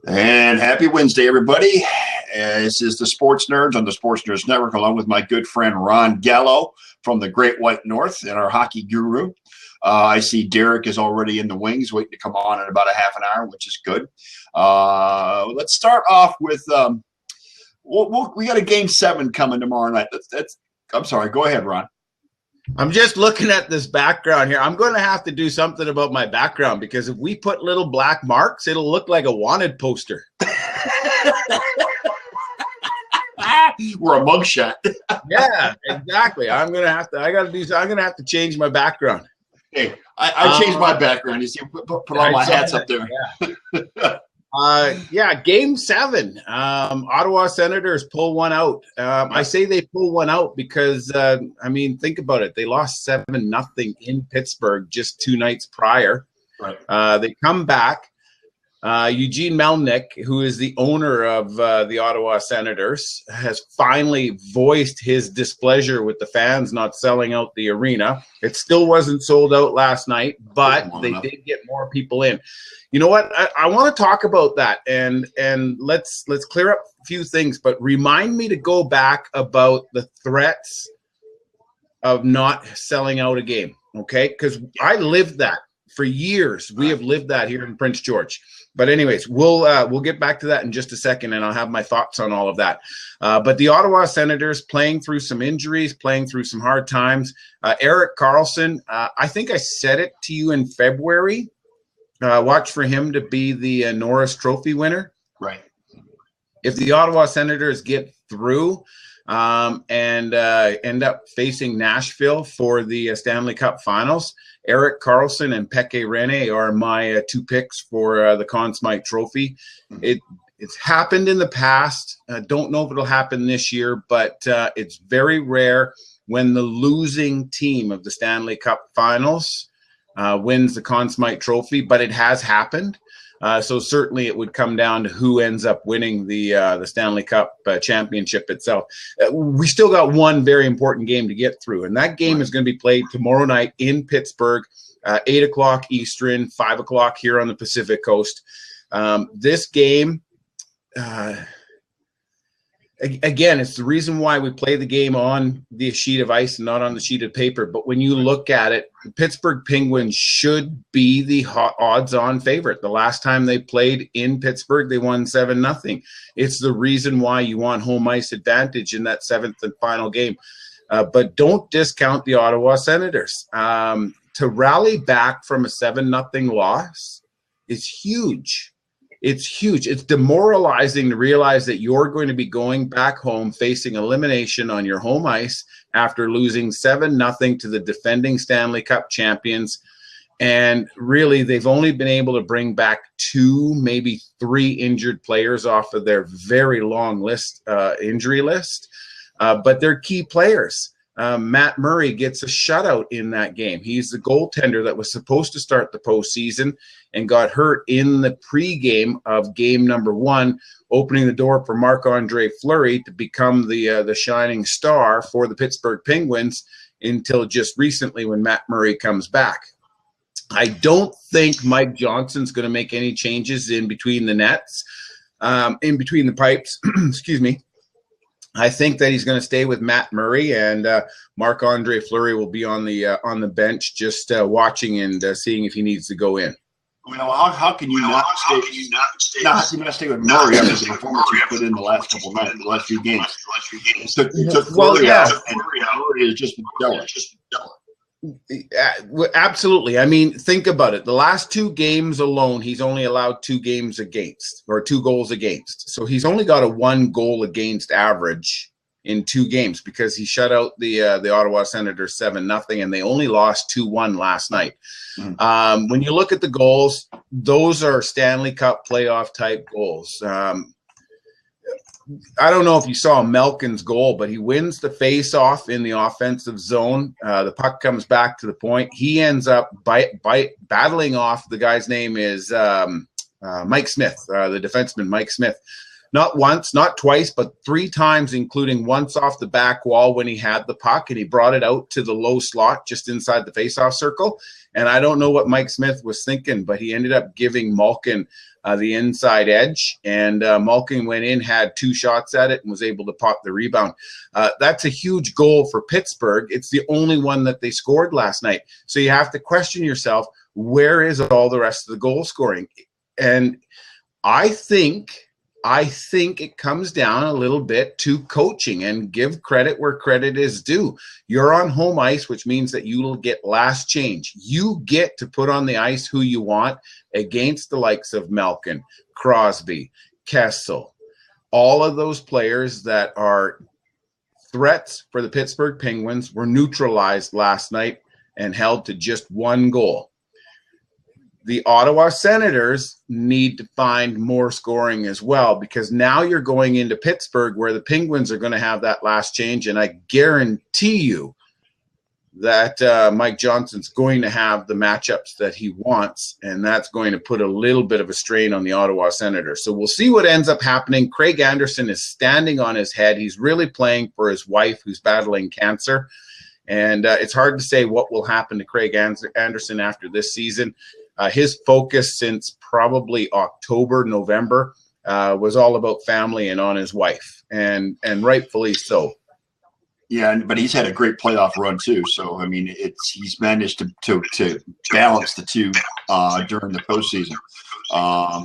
And happy Wednesday, everybody. This is the Sports Nerds on the Sports Nerds Network, along with my good friend Ron Gallo from the Great White North and our hockey guru. I see Derek is already in the wings, waiting to come on in about a half an hour, which is good. Let's start off with we got a Game 7 coming tomorrow night. I'm sorry. Go ahead, Ron. I'm just looking at this background here. I'm going to have to do something about my background because if we put little black marks, it'll look like a wanted poster. We're a mugshot. Yeah, exactly. I'm going to have to change my background. Hey, I changed my background. You see, put all my hats up there. Yeah. Game 7. Ottawa Senators pull one out. I say they pull one out because, think about it. They lost 7-0 in Pittsburgh just 2 nights prior. Right. They come back. Eugene Melnyk, who is the owner of the Ottawa Senators, has finally voiced his displeasure with the fans not selling out the arena. It still wasn't sold out last night, but they did get more people in. You know what? I want to talk about that, and let's clear up a few things, but remind me to go back about the threats of not selling out a game, okay? Because I lived that for years. We have lived that here in Prince George. But anyways, we'll get back to that in just a second, and I'll have my thoughts on all of that. But the Ottawa Senators playing through some injuries, playing through some hard times. Erik Karlsson, I think I said it to you in February. Watch for him to be the Norris Trophy winner. Right. If the Ottawa Senators get through and end up facing Nashville for the Stanley Cup Finals, Erik Karlsson and Pekka Rinne are my 2 picks for the Conn Smythe Trophy. It's happened in the past. Don't know if it'll happen this year, but it's very rare when the losing team of the Stanley Cup Finals wins the Conn Smythe Trophy, but it has happened. So certainly it would come down to who ends up winning the Stanley Cup championship itself. We still got one very important game to get through, and that game is going to be played tomorrow night in Pittsburgh, 8 o'clock Eastern, 5 o'clock here on the Pacific Coast. This game, again, it's the reason why we play the game on the sheet of ice and not on the sheet of paper. But when you look at it, the Pittsburgh Penguins should be the odds-on favorite. The last time they played in Pittsburgh, they won 7-0. It's the reason why you want home ice advantage in that 7th and final game. But don't discount the Ottawa Senators. To rally back from a 7-0 loss is huge. It's huge. It's demoralizing to realize that you're going to be going back home facing elimination on your home ice after losing 7-0 to the defending Stanley Cup champions. And really, they've only been able to bring back 2, maybe 3 injured players off of their very long injury list. But they're key players. Matt Murray gets a shutout in that game. He's the goaltender that was supposed to start the postseason and got hurt in the pregame of game number 1, opening the door for Marc-Andre Fleury to become the shining star for the Pittsburgh Penguins until just recently when Matt Murray comes back. I don't think Mike Johnson's going to make any changes in between the nets, in between the pipes. Excuse me. I think that he's going to stay with Matt Murray, and Marc-Andre Fleury will be on the bench just watching and seeing if he needs to go in. Well, how can you not stay with Murray after the performance he put in the last couple of nights, the last few games? Took Fleury out, and Murray has just been stellar. Absolutely. I mean, think about it. The last 2 games alone, he's only allowed 2 games against, or 2 goals against. So he's only got a 1 goal against average in 2 games because he shut out the Ottawa Senators 7-0, and they only lost 2-1 last night. When you look at the goals, those are Stanley Cup playoff type goals. I don't know if you saw Malkin's goal, but he wins the face-off in the offensive zone. The puck comes back to the point. He ends up battling off. The guy's name is Mike Smith, the defenseman Mike Smith. not once, not twice, but 3 times, including once off the back wall when he had the puck and he brought it out to the low slot just inside the faceoff circle. And I don't know what Mike Smith was thinking, but he ended up giving Malkin the inside edge, and Malkin went in, had 2 shots at it, and was able to pop the rebound. That's a huge goal for Pittsburgh. It's the only one that they scored last night. So you have to question yourself, where is all the rest of the goal scoring? And I think it comes down a little bit to coaching, and give credit where credit is due. You're on home ice, which means that you will get last change. You get to put on the ice who you want against the likes of Malkin, Crosby, Kessel, all of those players that are threats for the Pittsburgh Penguins were neutralized last night and held to just 1 goal. The Ottawa Senators need to find more scoring as well, because now you're going into Pittsburgh where the Penguins are going to have that last change, and I guarantee you that Mike Johnson's going to have the matchups that he wants, and that's going to put a little bit of a strain on the Ottawa Senators. So we'll see what ends up happening. Craig Anderson is standing on his head. He's really playing for his wife, who's battling cancer, and it's hard to say what will happen to Craig Anderson after this season. His focus since probably October, November was all about family and on his wife, and rightfully so. Yeah, but he's had a great playoff run too. So I mean, he's managed to balance the two during the postseason.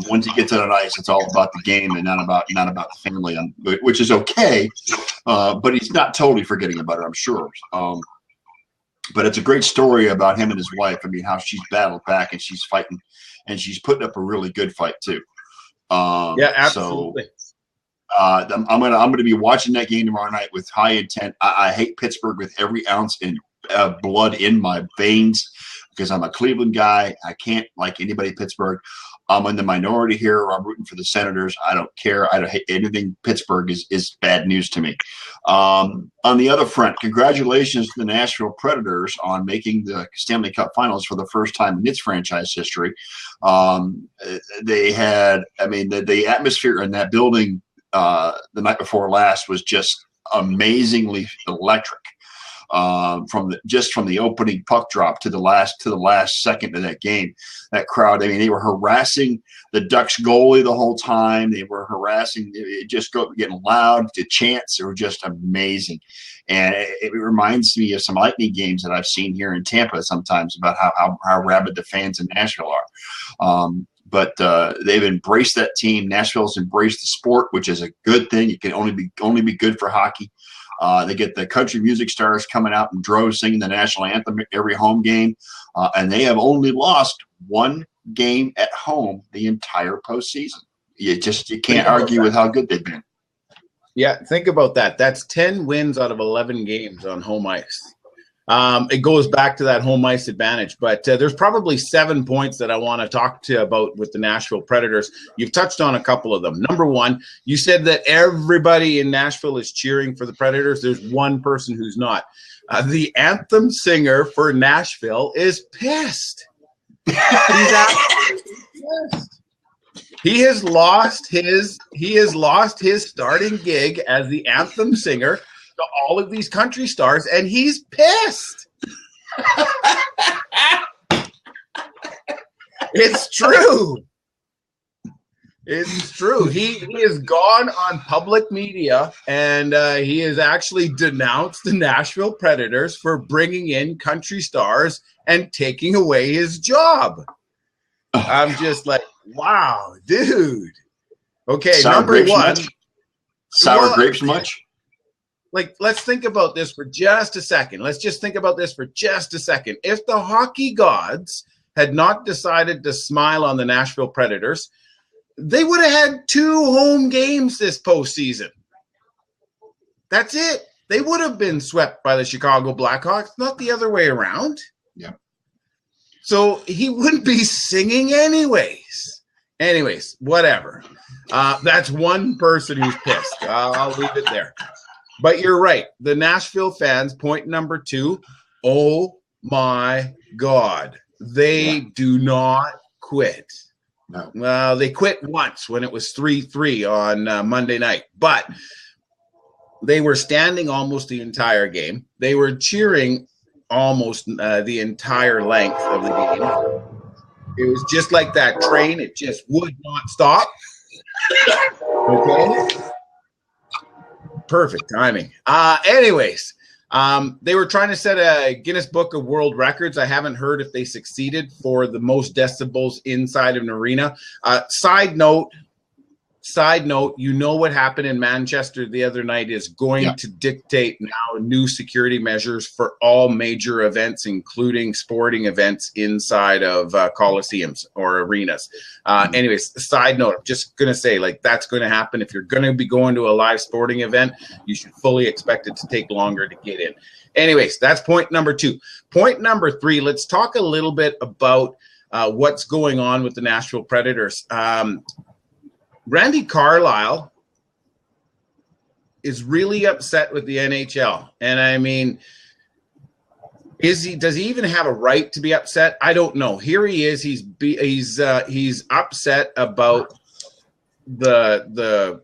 Once he gets out on ice, it's all about the game and not about the family, which is okay. But he's not totally forgetting about it, I'm sure. But it's a great story about him and his wife. I mean, how she's battled back and she's fighting, and she's putting up a really good fight too. Yeah, absolutely. So, I'm gonna be watching that game tomorrow night with high intent. I hate Pittsburgh with every ounce of blood in my veins, because I'm a Cleveland guy. I can't like anybody in Pittsburgh. I'm in the minority here. I'm rooting for the Senators. I don't care. I don't hate anything. Pittsburgh is bad news to me. On the other front, congratulations to the Nashville Predators on making the Stanley Cup Finals for the first time in its franchise history. They had, I mean, the atmosphere in that building the night before last was just amazingly electric. From the opening puck drop to the last second of that game, that crowd, I mean, they were harassing the Ducks goalie the whole time. They were harassing, it just getting loud. The chants were just amazing. And it reminds me of some Lightning games that I've seen here in Tampa sometimes about how rabid the fans in Nashville are. But they've embraced that team. Nashville's embraced the sport, which is a good thing. It can only be good for hockey. They get the country music stars coming out in droves singing the national anthem every home game. And they have only lost 1 game at home the entire postseason. You can't argue with how good they've been. Yeah, think about that. That's 10 wins out of 11 games on home ice. It goes back to that home ice advantage, but there's probably 7 points that I want to talk to you about with the Nashville Predators. You've touched on a couple of them. Number one, you said that everybody in Nashville is cheering for the Predators. There's one person who's not. The anthem singer for Nashville is pissed. He's absolutely pissed. He has lost his starting gig as the anthem singer to all of these country stars, and he's pissed. It's true. It's true. He has gone on public media, and he has actually denounced the Nashville Predators for bringing in country stars and taking away his job. I'm just like, wow, dude. Okay, Sour number one. Sour grapes much? Like, let's think about this for just a second. Let's just think about this for just a second. If the hockey gods had not decided to smile on the Nashville Predators, they would have had 2 home games this postseason. That's it. They would have been swept by the Chicago Blackhawks, not the other way around. Yeah. So he wouldn't be singing anyways. Anyways, whatever. That's one person who's pissed. I'll leave it there. But you're right. The Nashville fans, point number 2, oh my God. They do not quit. No. Well, they quit once when it was 3-3 on Monday night, but they were standing almost the entire game. They were cheering almost the entire length of the game. It was just like that train. It just would not stop. Okay. Perfect timing. Anyways, they were trying to set a Guinness Book of World Records. I haven't heard if they succeeded for the most decibels inside of an arena. Side note, you know what happened in Manchester the other night is going to dictate now new security measures for all major events, including sporting events inside of coliseums or arenas. Anyways, side note, I'm just going to say, like, that's going to happen. If you're going to be going to a live sporting event, you should fully expect it to take longer to get in. Anyways, that's point number 2. Point number 3, let's talk a little bit about what's going on with the Nashville Predators. Randy Carlyle is really upset with the NHL. And I mean, does he even have a right to be upset? I don't know. Here he is. He's upset about the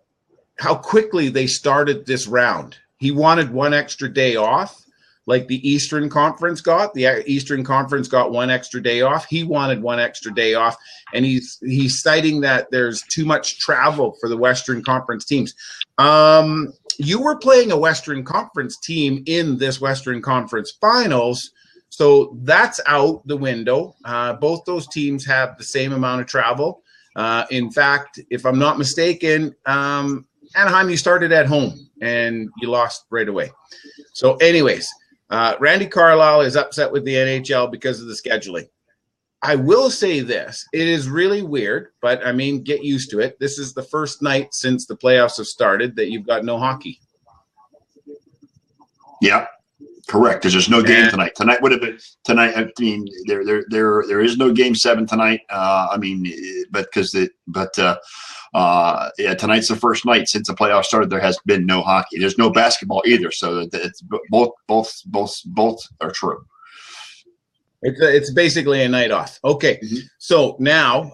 how quickly they started this round. He wanted one extra day off, like the Eastern Conference got. The Eastern Conference got one extra day off. He wanted one extra day off, and he's citing that there's too much travel for the Western Conference teams. You were playing a Western Conference team in this Western Conference Finals, so that's out the window. Both those teams have the same amount of travel. In fact, if I'm not mistaken, Anaheim, you started at home, and you lost right away. So anyways, Randy Carlyle is upset with the NHL because of the scheduling. I will say this. It is really weird, but, I mean, get used to it. This is the first night since the playoffs have started that you've got no hockey. Yeah, correct, because there's no game tonight. Tonight would have been – tonight, I mean, there is no Game 7 tonight. Tonight's the first night since the playoffs started. There has been no hockey. There's no basketball either, so it's both are true. It's basically a night off. Okay, So now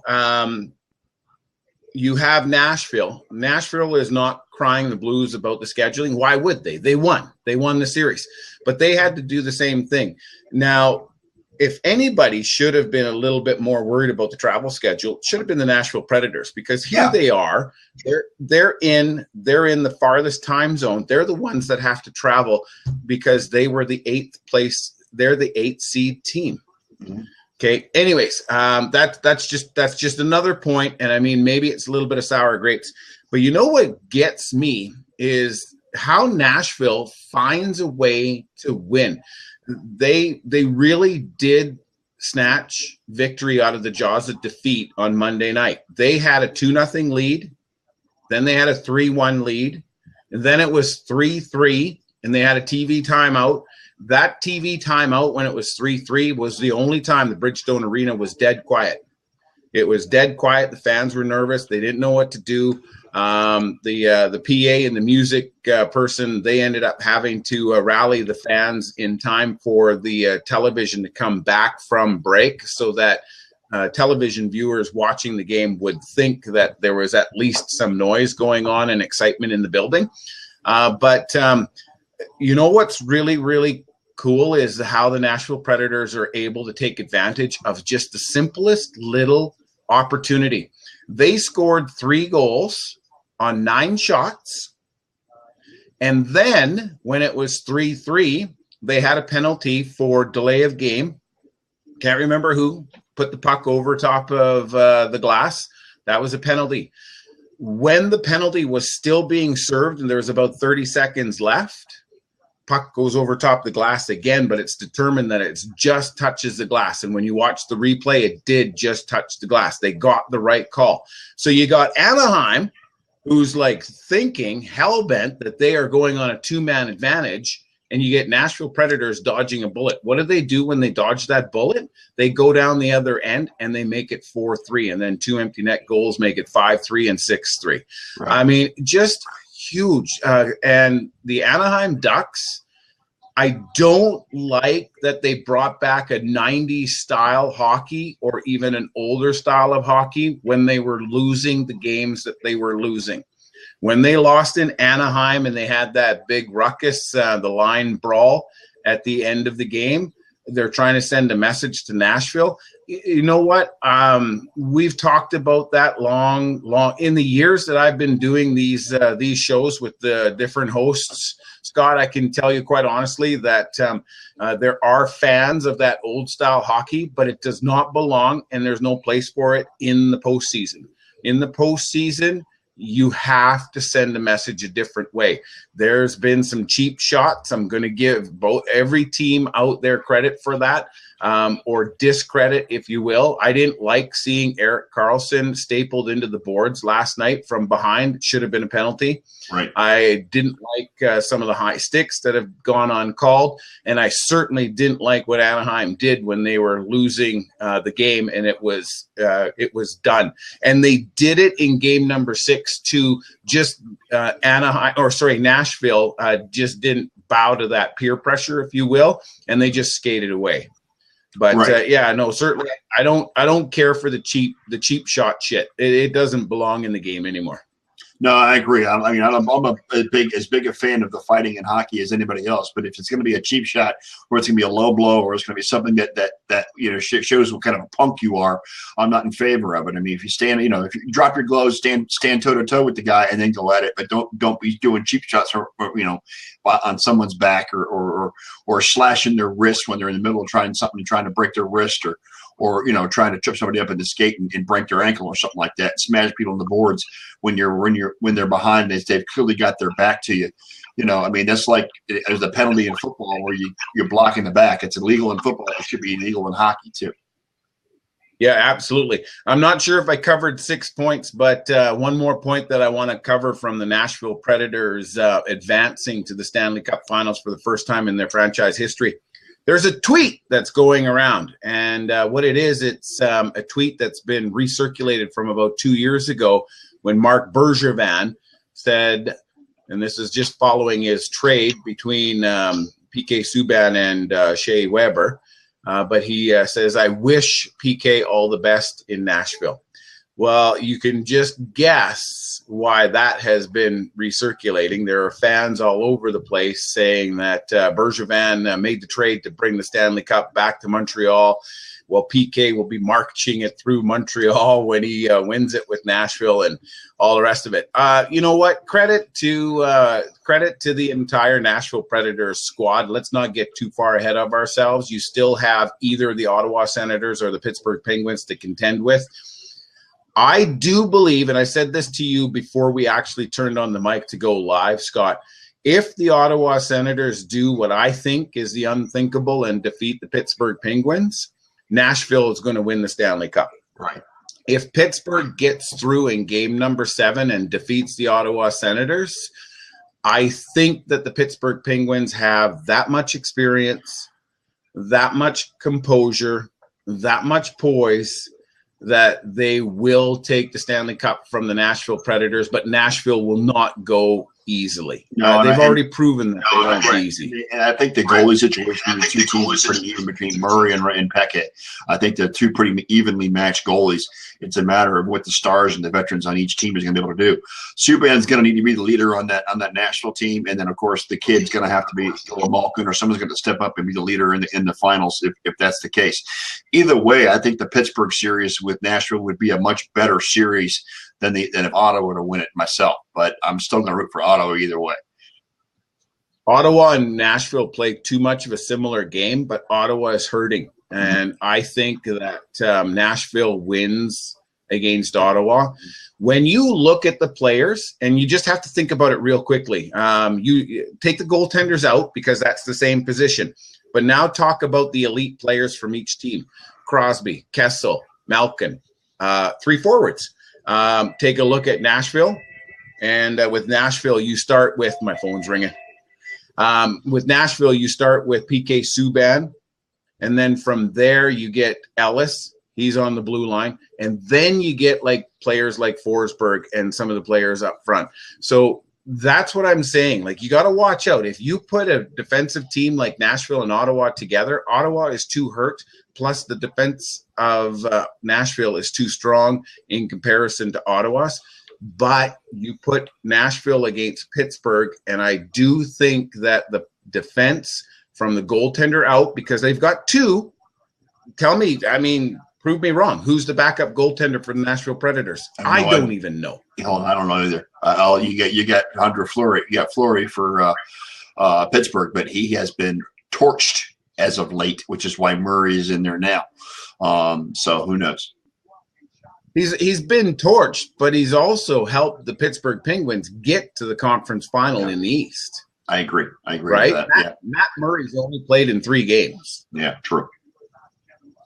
you have Nashville. Nashville is not crying the blues about the scheduling. Why would they? They won. They won the series, but they had to do the same thing. Now, if anybody should have been a little bit more worried about the travel schedule, it should have been the Nashville Predators, because here they are. They're in the farthest time zone. They're the ones that have to travel because they were the 8th place. They're the 8th seed team. Okay. Anyways, that's just another point. And I mean, maybe it's a little bit of sour grapes, but you know what gets me is how Nashville finds a way to win. They really did snatch victory out of the jaws of defeat on Monday night. They had a 2-0 lead. Then they had a 3-1 lead. And then it was 3-3, and they had a TV timeout. That TV timeout, when it was 3-3, was the only time the Bridgestone Arena was dead quiet. It was dead quiet. The fans were nervous. They didn't know what to do. The PA and the music person, they ended up having to rally the fans in time for the television to come back from break, so that television viewers watching the game would think that there was at least some noise going on and excitement in the building. But you know what's really, really cool is how the Nashville Predators are able to take advantage of just the simplest little opportunity. They scored 3 goals on 9 shots, and then when it was 3-3, they had a penalty for delay of game. Can't remember who put the puck over top of the glass. That was a penalty. When the penalty was still being served and there was about 30 seconds left, puck goes over top of the glass again, but it's determined that it just touches the glass. And when you watch the replay, it did just touch the glass. They got the right call. So you got Anaheim, who's like thinking hell-bent that they are going on a 2-man advantage, and you get Nashville Predators dodging a bullet. What do they do when they dodge that bullet? They go down the other end, and they make it 4-3, and then 2 empty net goals make it 5-3 and 6-3. Right. I mean, just huge. And the Anaheim Ducks, I don't like that they brought back a 90s style hockey or even an older style of hockey when they were losing the games that they were losing. When they lost in Anaheim and they had that big ruckus, the line brawl at the end of the game, they're trying to send a message to Nashville. You know what? We've talked about that long in the years that I've been doing these shows with the different hosts. Scott, I can tell you quite honestly that there are fans of that old style hockey, but it does not belong, and there's no place for it in the postseason. In the postseason, you have to send a message a different way. There's been some cheap shots. I'm going to give every team out there credit for that, or discredit, if you will. I didn't like seeing Erik Karlsson stapled into the boards last night from behind. It should have been a penalty. Right. I didn't like some of the high sticks that have gone uncalled, and I certainly didn't like what Anaheim did when they were losing the game, and it was done. And they did it in game number 6 to just Nashville just didn't bow to that peer pressure, if you will, and they just skated away. But right. Certainly I don't care for the cheap shot shit. It doesn't belong in the game anymore. No, I agree. I'm as big a fan of the fighting in hockey as anybody else. But if it's going to be a cheap shot, or it's going to be a low blow, or it's going to be something that shows what kind of a punk you are, I'm not in favor of it. I mean, if you stand, if you drop your gloves, stand toe to toe with the guy, and then go at it, but don't be doing cheap shots or on someone's back or slashing their wrist when they're in the middle of trying to break their wrist or trying to trip somebody up in the skate and break their ankle or something like that, smash people on the boards when they're behind and they've clearly got their back to you. That's like there's a penalty in football where you're blocking the back. It's illegal in football. It should be illegal in hockey too. Yeah, absolutely. I'm not sure if I covered 6 points, but one more point that I want to cover from the Nashville Predators advancing to the Stanley Cup Finals for the first time in their franchise history. There's a tweet that's going around, and what it is, it's a tweet that's been recirculated from about 2 years ago when Marc Bergevin said, and this is just following his trade between PK Subban and Shea Weber, but he says, "I wish PK all the best in Nashville." Well, you can just guess why that has been recirculating. There are fans all over the place saying that Bergevin made the trade to bring the Stanley Cup back to Montreal. Well, PK will be marching it through Montreal when he wins it with Nashville and all the rest of it. You know what? Credit to the entire Nashville Predators squad. Let's not get too far ahead of ourselves. You still have either the Ottawa Senators or the Pittsburgh Penguins to contend with. I do believe, and I said this to you before we actually turned on the mic to go live, Scott, if the Ottawa Senators do what I think is the unthinkable and defeat the Pittsburgh Penguins, Nashville is going to win the Stanley Cup. Right. If Pittsburgh gets through in game number 7 and defeats the Ottawa Senators, I think that the Pittsburgh Penguins have that much experience, that much composure, that much poise, that they will take the Stanley Cup from the Nashville Predators, but Nashville will not go easily. They've already proven that they won't be easy. And I think the goalie situation in the two teams is pretty even between Murray and Peckett. I think they're two pretty evenly matched goalies. It's a matter of what the stars and the veterans on each team is going to be able to do. Subban's going to need to be the leader on that Nashville team, and then of course the kid's going to have to be Malkin, or someone's going to step up and be the leader in the finals if that's the case. Either way, I think the Pittsburgh series with Nashville would be a much better series than if Ottawa were to win it myself. But I'm still going to root for Ottawa either way. Ottawa and Nashville play too much of a similar game, but Ottawa is hurting. And I think that Nashville wins against Ottawa. When you look at the players, and you just have to think about it real quickly, you take the goaltenders out because that's the same position. But now talk about the elite players from each team. Crosby, Kessel, Malkin, 3 forwards. Take a look at Nashville. And with Nashville, you start with – my phone's ringing. With Nashville, you start with PK Subban. And then from there, you get Ellis. He's on the blue line. And then you get like players like Forsberg and some of the players up front. So that's what I'm saying. Like, you got to watch out. If you put a defensive team like Nashville and Ottawa together, Ottawa is too hurt. Plus, the defense of Nashville is too strong in comparison to Ottawa's. But you put Nashville against Pittsburgh, and I do think that the defense from the goaltender out, because they've got two. Tell me, I mean, prove me wrong. Who's the backup goaltender for the Nashville Predators? I don't even know. I don't know either. You get Andre Fleury. You got Fleury for Pittsburgh, but he has been torched as of late, which is why Murray is in there now. So who knows? He's been torched, but he's also helped the Pittsburgh Penguins get to the conference final in the East. I agree. Right? With that. Matt Murray's only played in 3 games. Yeah, true.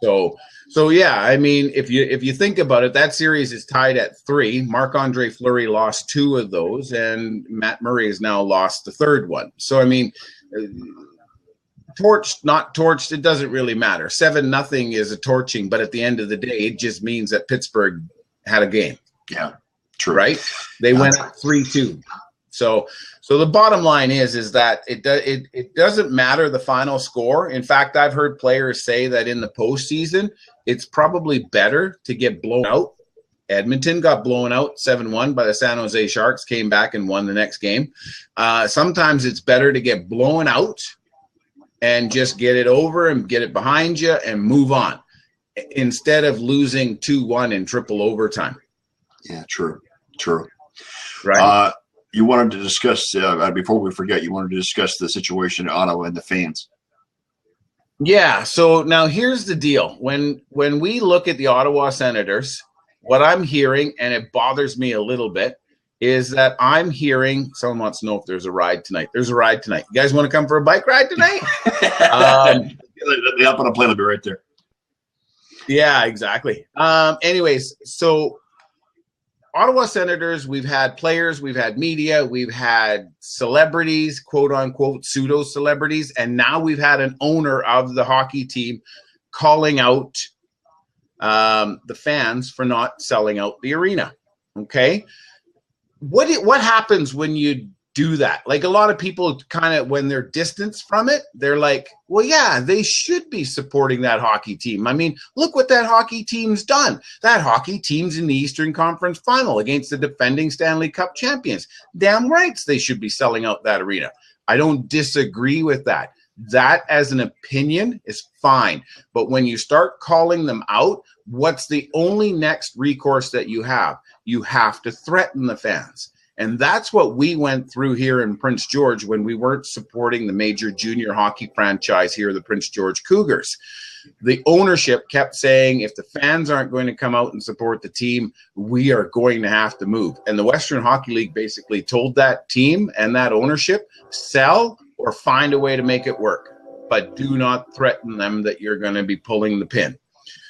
So yeah, I mean, if you think about it, that series is tied at 3. Marc-Andre Fleury lost 2 of those, and Matt Murray has now lost the 3rd one. So I mean, torched, not torched, it doesn't really matter. 7-0 is a torching, but at the end of the day, it just means that Pittsburgh had a game. Yeah, true. Right? They went up 3-2. So the bottom line is that it doesn't matter the final score. In fact, I've heard players say that in the postseason, it's probably better to get blown out. Edmonton got blown out 7-1 by the San Jose Sharks, came back and won the next game. Sometimes it's better to get blown out and just get it over and get it behind you and move on, instead of losing 2-1 in triple overtime. Yeah, true. Right. You wanted to discuss, before we forget, you wanted to discuss the situation in Ottawa and the fans. Yeah, so now here's the deal. When we look at the Ottawa Senators, what I'm hearing, and it bothers me a little bit, is that I'm hearing someone wants to know if there's a ride tonight. There's a ride tonight. You guys want to come for a bike ride tonight? The up on a plane will be right there. Yeah, exactly. Anyways, so Ottawa Senators, we've had players, we've had media, we've had celebrities, quote unquote, pseudo celebrities, and now we've had an owner of the hockey team calling out the fans for not selling out the arena. Okay. What happens when you do that? Like, a lot of people kind of, when they're distanced from it, they're like, well, yeah, they should be supporting that hockey team. I mean, look what that hockey team's done. That hockey team's in the Eastern Conference Final against the defending Stanley Cup champions. Damn rights they should be selling out that arena. I don't disagree with that. That, as an opinion, is fine. But when you start calling them out, what's the only next recourse that you have? You have to threaten the fans. And that's what we went through here in Prince George when we weren't supporting the major junior hockey franchise here, the Prince George Cougars. The ownership kept saying, if the fans aren't going to come out and support the team, we are going to have to move. And the Western Hockey League basically told that team and that ownership, sell or find a way to make it work, but do not threaten them that you're going to be pulling the pin.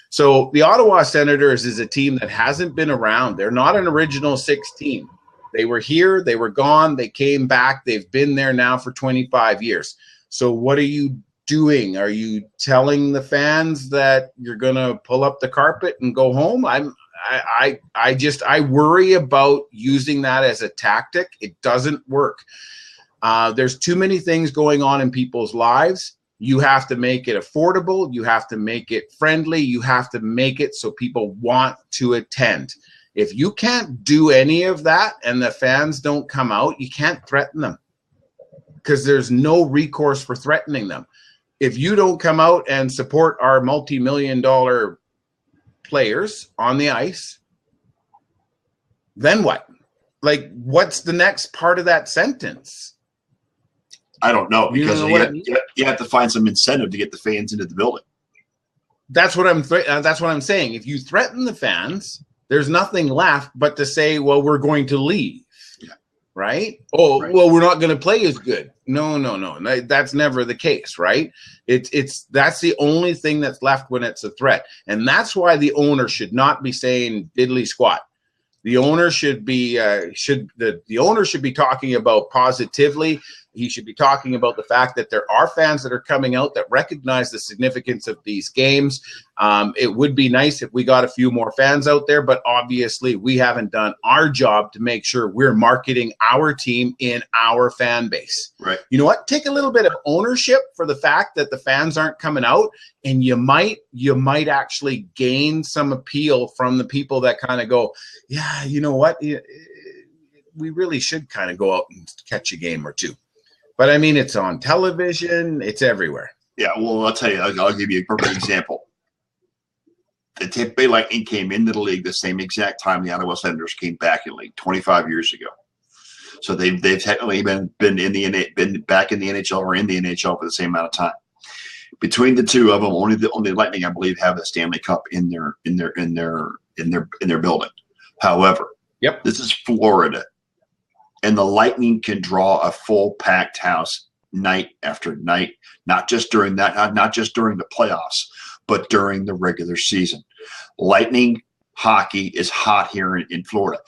So the Ottawa Senators is a team that hasn't been around. They're not an original 6 team. They were here, they were gone, they came back, they've been there now for 25 years. So what are you doing? Are you telling the fans that you're going to pull up the carpet and go home? I worry about using that as a tactic. It doesn't work. There's too many things going on in people's lives. You have to make it affordable. You have to make it friendly. You have to make it so people want to attend. If you can't do any of that and the fans don't come out, you can't threaten them, because there's no recourse for threatening them. If you don't come out and support our multi-million-dollar players on the ice, then what? Like, what's the next part of that sentence? I don't know, because you have to find some incentive to get the fans into the building. That's what I'm saying. If you threaten the fans, there's nothing left but to say, well, we're going to leave. Yeah. Right? Oh, right. Well, we're not going to play as good. No. That's never the case, right? That's the only thing that's left when it's a threat. And that's why the owner should not be saying diddly squat. The owner should be the owner should be talking about positively. He should be talking about the fact that there are fans that are coming out that recognize the significance of these games. It would be nice if we got a few more fans out there, but obviously we haven't done our job to make sure we're marketing our team in our fan base. Right. You know what? Take a little bit of ownership for the fact that the fans aren't coming out, and you might actually gain some appeal from the people that kind of go, yeah, you know what? We really should kind of go out and catch a game or two. But I mean, it's on television, it's everywhere. Yeah, well, I'll tell you, I'll give you a perfect example. The Tampa Bay Lightning came into the league the same exact time the Ottawa Senators came back in the league 25 years ago. So they've technically been back in the NHL or in the NHL for the same amount of time. Between the two of them, only the Lightning, I believe, have a Stanley Cup in their building. However, this is Florida, and the Lightning can draw a full packed house night after night, not just during the playoffs, but during the regular season. Lightning hockey is hot here in Florida,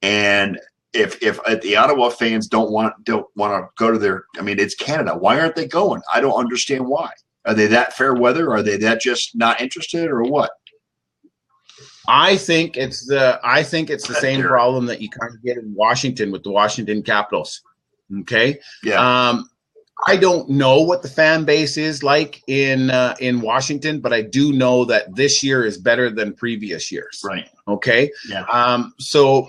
and if the Ottawa fans don't want to go to their, I mean, it's Canada. Why aren't they going? I don't understand why. Are they that fair weather? Are they that just not interested, or what? I think it's the same problem that you kind of get in Washington with the Washington Capitals. Okay. Yeah. I don't know what the fan base is like in Washington, but I do know that this year is better than previous years. Right. Okay. Yeah. So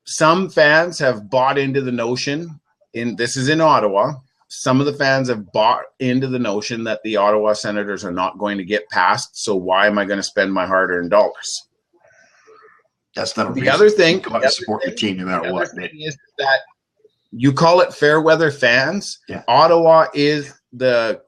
some fans have bought into the notion, this is in Ottawa. Some of the fans have bought into the notion that the Ottawa Senators are not going to get past. So why am I going to spend my hard-earned dollars? That's not a the reason. other thing. You got to support your team no matter what. Is that you call it fair weather fans. Yeah. Ottawa is the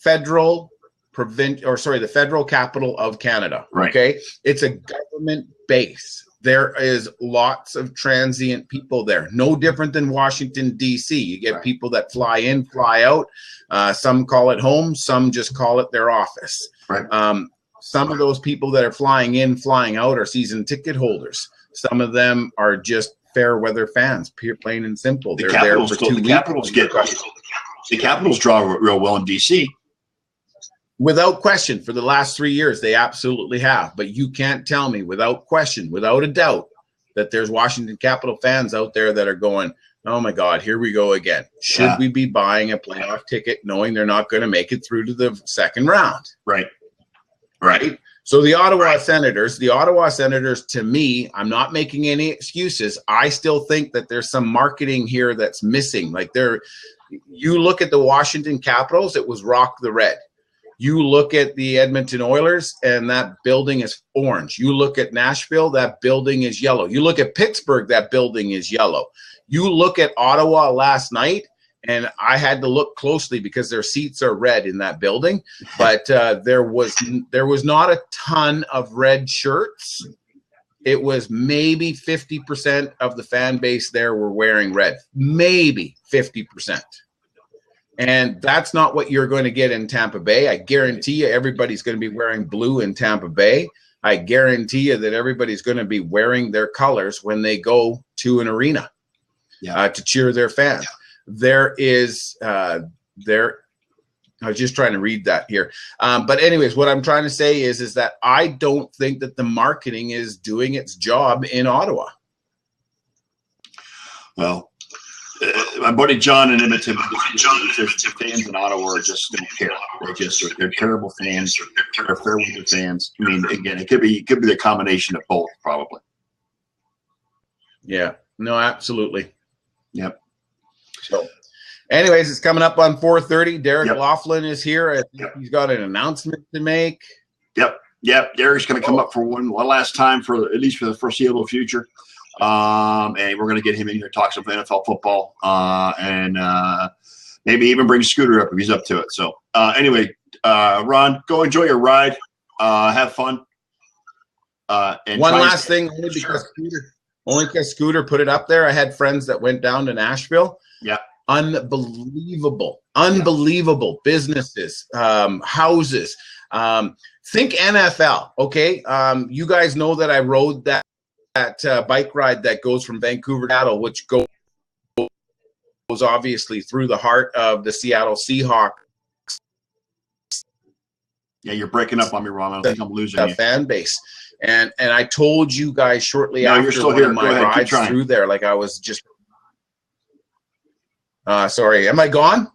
federal the federal capital of Canada. Right. Okay, it's a government base. There is lots of transient people there. No different than Washington, D.C. You get people that fly in, fly out. Some call it home. Some just call it their office. Right. Some of those people that are flying in, flying out are season ticket holders. Some of them are just fair weather fans, plain and simple. They're there for 2 weeks. The Capitals draw real well in D.C. Without question, for the last 3 years, they absolutely have. But you can't tell me without question, without a doubt, that there's Washington Capital fans out there that are going, oh, my God, here we go again. Should we be buying a playoff ticket knowing they're not going to make it through to the second round? Right. So the Ottawa Senators, to me, I'm not making any excuses. I still think that there's some marketing here that's missing. Like you look at the Washington Capitals, it was Rock the Red. You look at the Edmonton Oilers, and that building is orange. You look at Nashville, that building is yellow. You look at Pittsburgh, that building is yellow. You look at Ottawa last night, and I had to look closely because their seats are red in that building. But there was not a ton of red shirts. It was maybe 50% of the fan base there were wearing red. Maybe 50%. And that's not what you're going to get in Tampa Bay. I guarantee you everybody's going to be wearing blue in Tampa Bay. I guarantee you that everybody's going to be wearing their colors when they go to an arena to cheer their fans. I was just trying to read that here. But anyways, what I'm trying to say is that I don't think that the marketing is doing its job in Ottawa. Well, my buddy John in Edmonton, the fans in Ottawa just don't care. They're terrible fans. They're fair weather fans. I mean, again, it could be the combination of both, probably. Yeah. No, absolutely. Yep. So, anyways, it's coming up on 4:30. Derek Lofland is here. I think he's got an announcement to make. Yep. Derek's going to come up for one last time at least for the foreseeable future. And we're going to get him in here to talk some NFL football, and maybe even bring Scooter up if he's up to it. So anyway, Ron, go enjoy your ride. Have fun. And one last thing, only because Scooter put it up there. I had friends that went down to Nashville. Yeah. Unbelievable businesses, houses. Think NFL. Okay. You guys know that I rode that bike ride that goes from Vancouver to Seattle, which goes goes obviously through the heart of the Seattle Seahawks. Yeah, you're breaking up on me, Ron. I think I'm losing you. Fan base. And I told you guys shortly No, you're after still one here. of Go my ahead. Keep rides trying. through there, like I was just sorry, am I gone?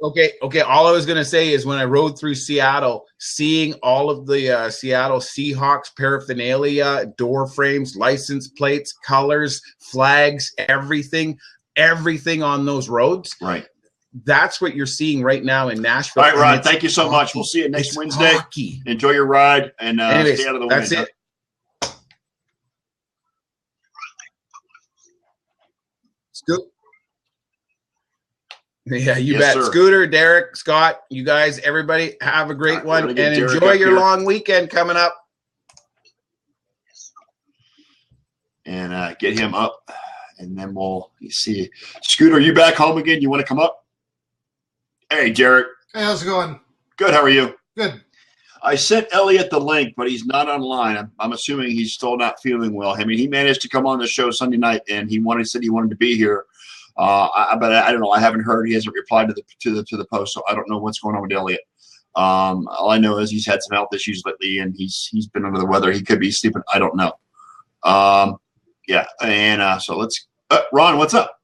Okay. All I was going to say is when I rode through Seattle, seeing all of the Seattle Seahawks paraphernalia, door frames, license plates, colors, flags, everything on those roads. Right. That's what you're seeing right now in Nashville. All right, Ron, thank you so much. We'll see you next Wednesday. Hockey. Enjoy your ride and Anyways, stay out of the that's wind. It. Scoot. Yeah, you bet. Sir. Scooter, Derek, Scott, you guys, everybody, have a great one and enjoy your long weekend coming up. And get him up, and then we'll see. Scooter, are you back home again? You want to come up? Hey, Derek. Hey, how's it going? Good. How are you? Good. I sent Elliot the link, but he's not online. I'm assuming he's still not feeling well. I mean, he managed to come on the show Sunday night, and said he wanted to be here. But I don't know. I haven't heard. He hasn't replied to the post, so I don't know what's going on with Elliot. All I know is he's had some health issues lately, and he's been under the weather. He could be sleeping. I don't know. Yeah, and so let's. Ron, what's up?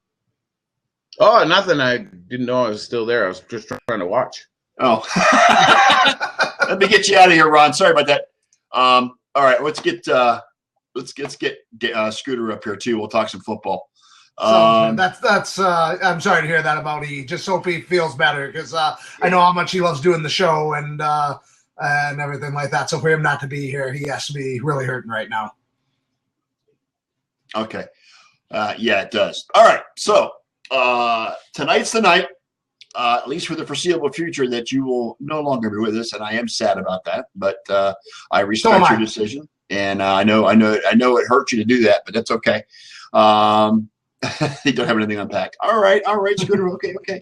Oh, nothing. I didn't know I was still there. I was just trying to watch. Oh, let me get you out of here, Ron. Sorry about that. All right, let's get Scooter up here too. We'll talk some football. That's. I'm sorry to hear that about E. Just hope he feels better because I know how much he loves doing the show and everything like that. So for him not to be here, he has to be really hurting right now. Okay. Yeah, it does. All right. So tonight's the night, at least for the foreseeable future, that you will no longer be with us, and I am sad about that. But I respect your decision, and I know it hurt you to do that, but that's okay. You don't have anything unpacked. All right, Scooter. Okay.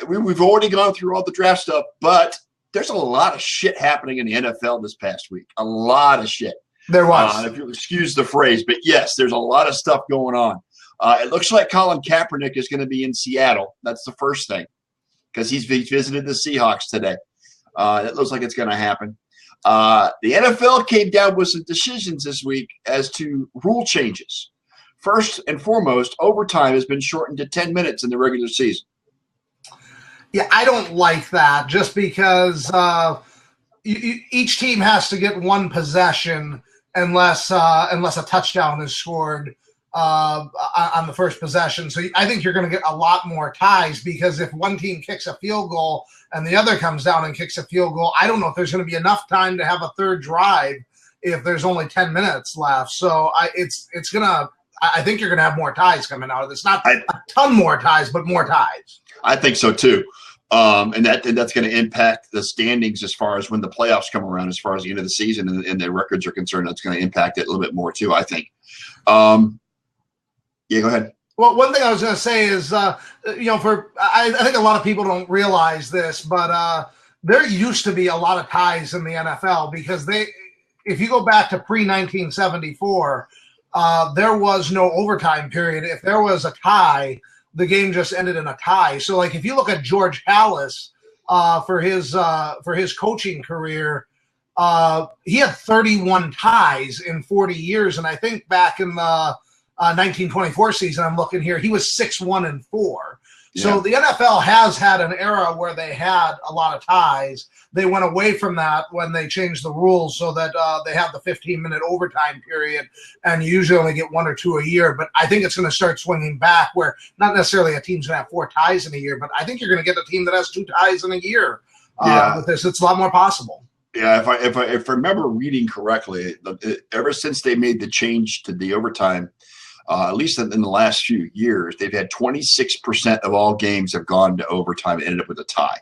We've already gone through all the draft stuff, but there's a lot of shit happening in the NFL this past week. A lot of shit. There was. If you'll excuse the phrase, but yes, there's a lot of stuff going on. It looks like Colin Kaepernick is going to be in Seattle. That's the first thing because he's visited the Seahawks today. It looks like it's going to happen. The NFL came down with some decisions this week as to rule changes. First and foremost, overtime has been shortened to 10 minutes in the regular season. Yeah, I don't like that just because each team has to get one possession unless a touchdown is scored on the first possession. So I think you're going to get a lot more ties because if one team kicks a field goal and the other comes down and kicks a field goal, I don't know if there's going to be enough time to have a third drive if there's only 10 minutes left. So I think you're going to have more ties coming out of this. Not a ton more ties, but more ties. I think so too. And that's going to impact the standings as far as when the playoffs come around, as far as the end of the season and the records are concerned. That's going to impact it a little bit more too, I think. Yeah, go ahead. Well, one thing I was going to say is, I think a lot of people don't realize this, but there used to be a lot of ties in the NFL because if you go back to pre-1974, there was no overtime period. If there was a tie, the game just ended in a tie. So, like, if you look at George Halas for his coaching career, he had 31 ties in 40 years, and I think back in the 1924 season, I'm looking here, he was 6-1-4. Yeah. So the NFL has had an era where they had a lot of ties. They went away from that when they changed the rules so that they have the 15-minute overtime period, and you usually only get one or two a year. But I think it's going to start swinging back where not necessarily a team's going to have 4 ties in a year, but I think you're going to get a team that has 2 ties in a year with this. It's a lot more possible. Yeah, if I remember reading correctly, ever since they made the change to the overtime, at least in the last few years, they've had 26% of all games have gone to overtime and ended up with a tie.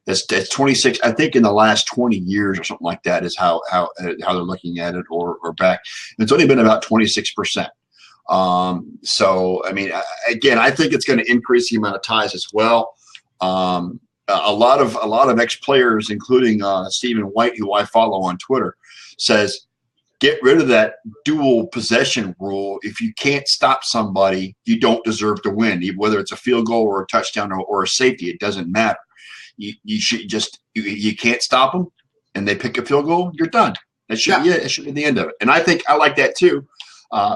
That's 26. I think in the last 20 years or something like that is how they're looking at it, or back. It's only been about 26%. So I mean, again, I think it's going to increase the amount of ties as well. A lot of ex-players, including Stephen White, who I follow on Twitter, says get rid of that dual possession rule. If you can't stop somebody, you don't deserve to win, whether it's a field goal or a touchdown or a safety. It doesn't matter. You should just you can't stop them, and they pick a field goal. You're done. That should be it. It should be the end of it. And I think I like that too,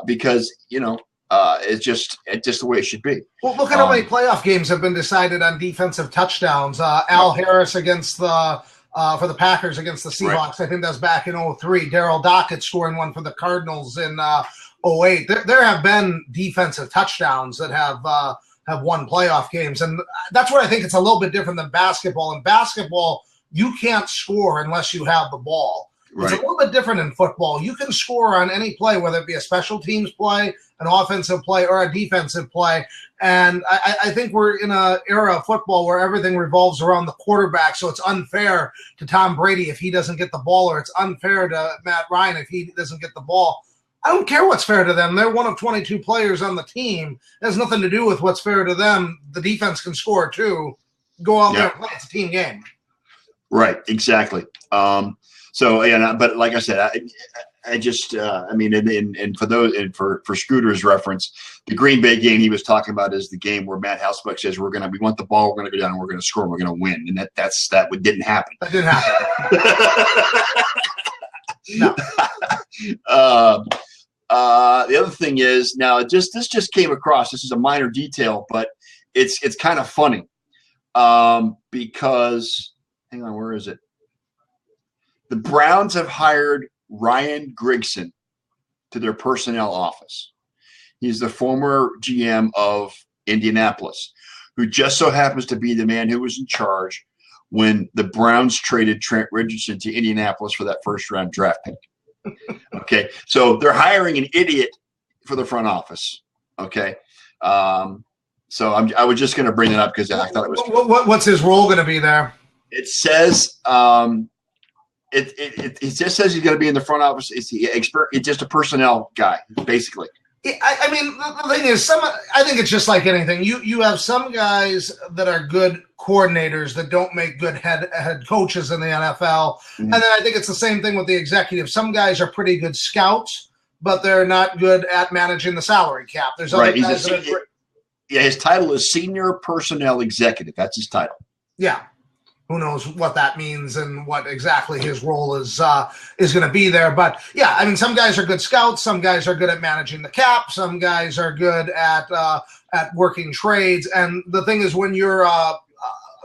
because it's just the way it should be. Well, look at how many playoff games have been decided on defensive touchdowns. Al Harris against the for the Packers against the Seahawks. Right. I think that's back in 2003. Darryl Dockett scoring one for the Cardinals in 2008. There have been defensive touchdowns that have won playoff games, and that's what I think it's a little bit different than basketball. In basketball, you can't score unless you have the ball. Right. It's a little bit different in football. You can score on any play, whether it be a special teams play, an offensive play, or a defensive play. And I think we're in an era of football where everything revolves around the quarterback. So it's unfair to Tom Brady if he doesn't get the ball, or it's unfair to Matt Ryan if he doesn't get the ball. I don't care what's fair to them. They're one of 22 players on the team. It has nothing to do with what's fair to them. The defense can score too. Go out there and play. It's a team game. Right. Exactly. So yeah, but like I said, I just I mean, and for those and for Scooter's reference, the Green Bay game he was talking about is the game where Matt Hasselbeck says we want the ball, we're gonna go down and we're gonna score, and we're gonna win, and that didn't happen. That didn't happen. No. The other thing is now this just came across. This is a minor detail, but it's kind of funny because hang on, where is it? The Browns have hired Ryan Grigson to their personnel office. He's the former GM of Indianapolis, who just so happens to be the man who was in charge when the Browns traded Trent Richardson to Indianapolis for that first-round draft pick. Okay, so they're hiring an idiot for the front office. Okay, so I was just going to bring it up because I thought it was. What's his role going to be there? It says. It just says he's going to be in the front office. It's just a personnel guy, basically. I mean, the thing is, I think it's just like anything. You have some guys that are good coordinators that don't make good head coaches in the NFL. Mm-hmm. And then I think it's the same thing with the executive. Some guys are pretty good scouts, but they're not good at managing the salary cap. There's other guys that are great. Yeah, his title is Senior Personnel Executive. That's his title. Yeah. Who knows what that means and what exactly his role is going to be there. But, yeah, I mean, some guys are good scouts. Some guys are good at managing the cap. Some guys are good at working trades. And the thing is, when you're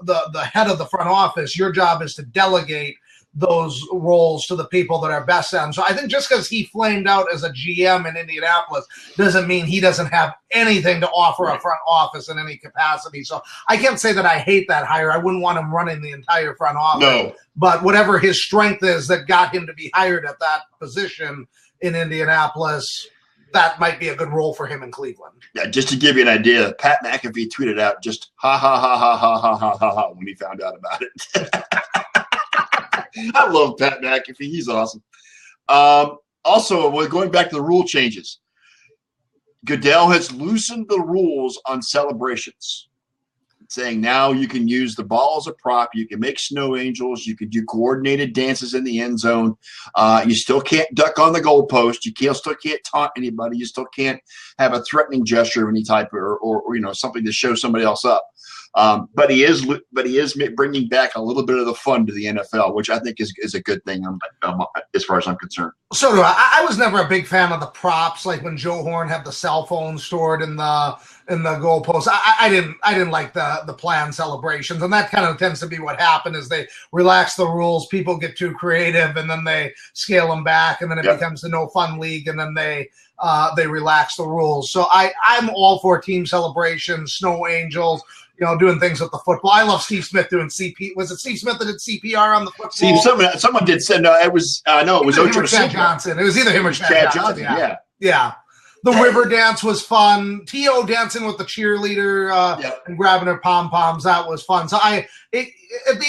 the head of the front office, your job is to delegate those roles to the people that are best at them. So I think just because he flamed out as a GM in Indianapolis doesn't mean he doesn't have anything to offer a front office in any capacity. So I can't say that I hate that hire. I wouldn't want him running the entire front office. No. But whatever his strength is that got him to be hired at that position in Indianapolis, that might be a good role for him in Cleveland. Yeah, just to give you an idea, Pat McAfee tweeted out just ha ha ha ha ha ha ha ha ha when he found out about it. I love Pat McAfee. He's awesome. Also, we're going back to the rule changes. Goodell has loosened the rules on celebrations, saying now you can use the ball as a prop. You can make snow angels. You can do coordinated dances in the end zone. You still can't duck on the goalpost. You still can't taunt anybody. You still can't have a threatening gesture of any type or something to show somebody else up. But he is bringing back a little bit of the fun to the NFL, which I think is a good thing as far as I'm concerned. So do I. I was never a big fan of the props, like when Joe Horn had the cell phone stored in the goalpost. I didn't like the planned celebrations, and that kind of tends to be what happened is they relax the rules, people get too creative, and then they scale them back, and then it becomes the no fun league, and then they relax the rules. So I'm all for team celebrations, snow angels, doing things with the football. I love Steve Smith doing CP. Was it Steve Smith that did CPR on the football? Someone did say no. It was Chad Johnson. It was either him or Chad Johnson. Yeah. The river dance was fun. T.O. dancing with the cheerleader and grabbing her pom-poms. That was fun. So at the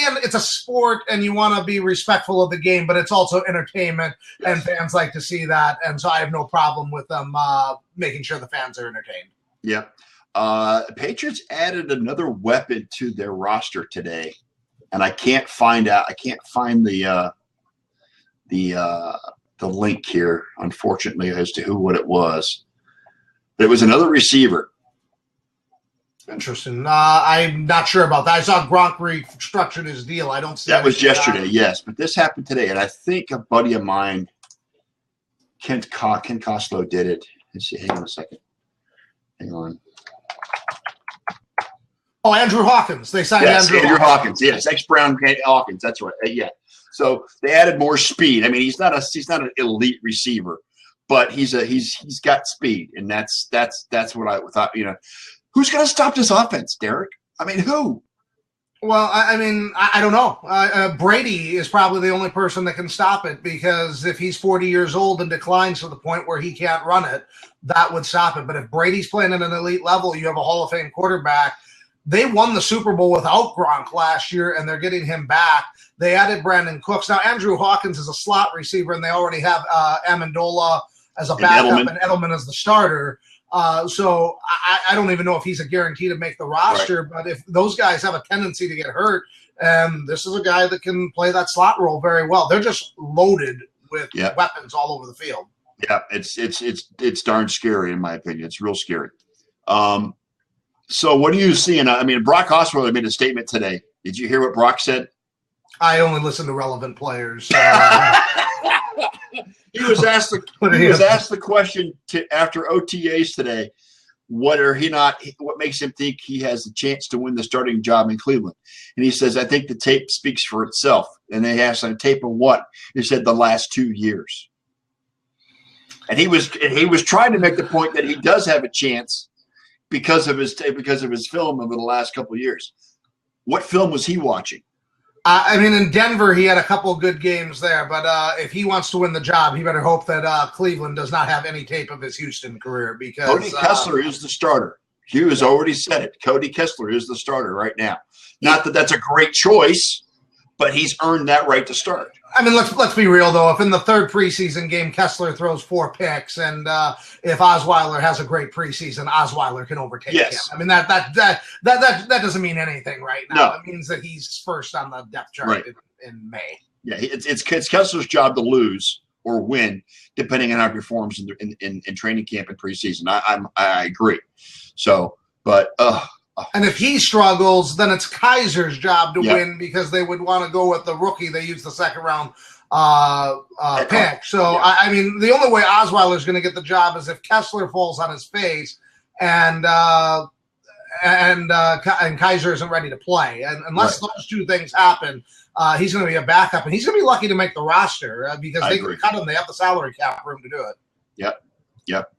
end, it's a sport and you want to be respectful of the game, but it's also entertainment and fans like to see that. And so I have no problem with them making sure the fans are entertained. Yeah. Patriots added another weapon to their roster today, and I can't find the the link here, unfortunately, as to what it was. There was another receiver. Interesting. I'm not sure about that. I saw Gronk restructured his deal. I don't see that was yesterday, yes, but this happened today, and I think a buddy of mine, Ken Costlow, did it. Let's see. Hang on a second. Hang on. Oh, Andrew Hawkins. They signed Andrew Hawkins. Yes, ex-Brown Hawkins. That's right. Yeah. So they added more speed. I mean, he's not an elite receiver, but he's got speed, and that's what I thought. You know, who's going to stop this offense, Derek? I mean, who? Well, I mean, I don't know. Brady is probably the only person that can stop it, because if he's 40 years old and declines to the point where he can't run it, that would stop it. But if Brady's playing at an elite level, you have a Hall of Fame quarterback. They won the Super Bowl without Gronk last year, and they're getting him back. They added Brandon Cooks. Now, Andrew Hawkins is a slot receiver, and they already have Amendola as a backup and Edelman as the starter. So I don't even know if he's a guarantee to make the roster, right. But if those guys have a tendency to get hurt, this is a guy that can play that slot role very well. They're just loaded with weapons all over the field. Yeah, it's darn scary in my opinion. It's real scary. So what are you seeing? I mean, Brock Osweiler made a statement today. Did you hear what Brock said? I only listen to relevant players. He was asked the question after OTAs today. What makes him think he has a chance to win the starting job in Cleveland? And he says, I think the tape speaks for itself. And they asked him, tape of what? He said the last 2 years. And he was trying to make the point that he does have a chance because of his film over the last couple of years. What film was he watching? I mean, in Denver, he had a couple of good games there, but if he wants to win the job, he better hope that Cleveland does not have any tape of his Houston career, because Cody Kessler is the starter. Hugh has already said it. Cody Kessler is the starter right now. Not that that's a great choice, but he's earned that right to start. I mean, let's be real though. If in the third preseason game Kessler throws 4 picks, and if Osweiler has a great preseason, Osweiler can overtake him. I mean that doesn't mean anything right now. No. It means that he's first on the depth chart in May. Yeah, it's Kessler's job to lose or win, depending on how he performs in training camp and preseason. I agree. So, but. And if he struggles, then it's Kaiser's job to win, because they would want to go with the rookie. They used the second round pick. So, I mean, the only way Osweiler is going to get the job is if Kessler falls on his face and Kaiser isn't ready to play. And unless those two things happen, he's going to be a backup, and he's going to be lucky to make the roster because they can cut him. They have the salary cap room to do it. Yep.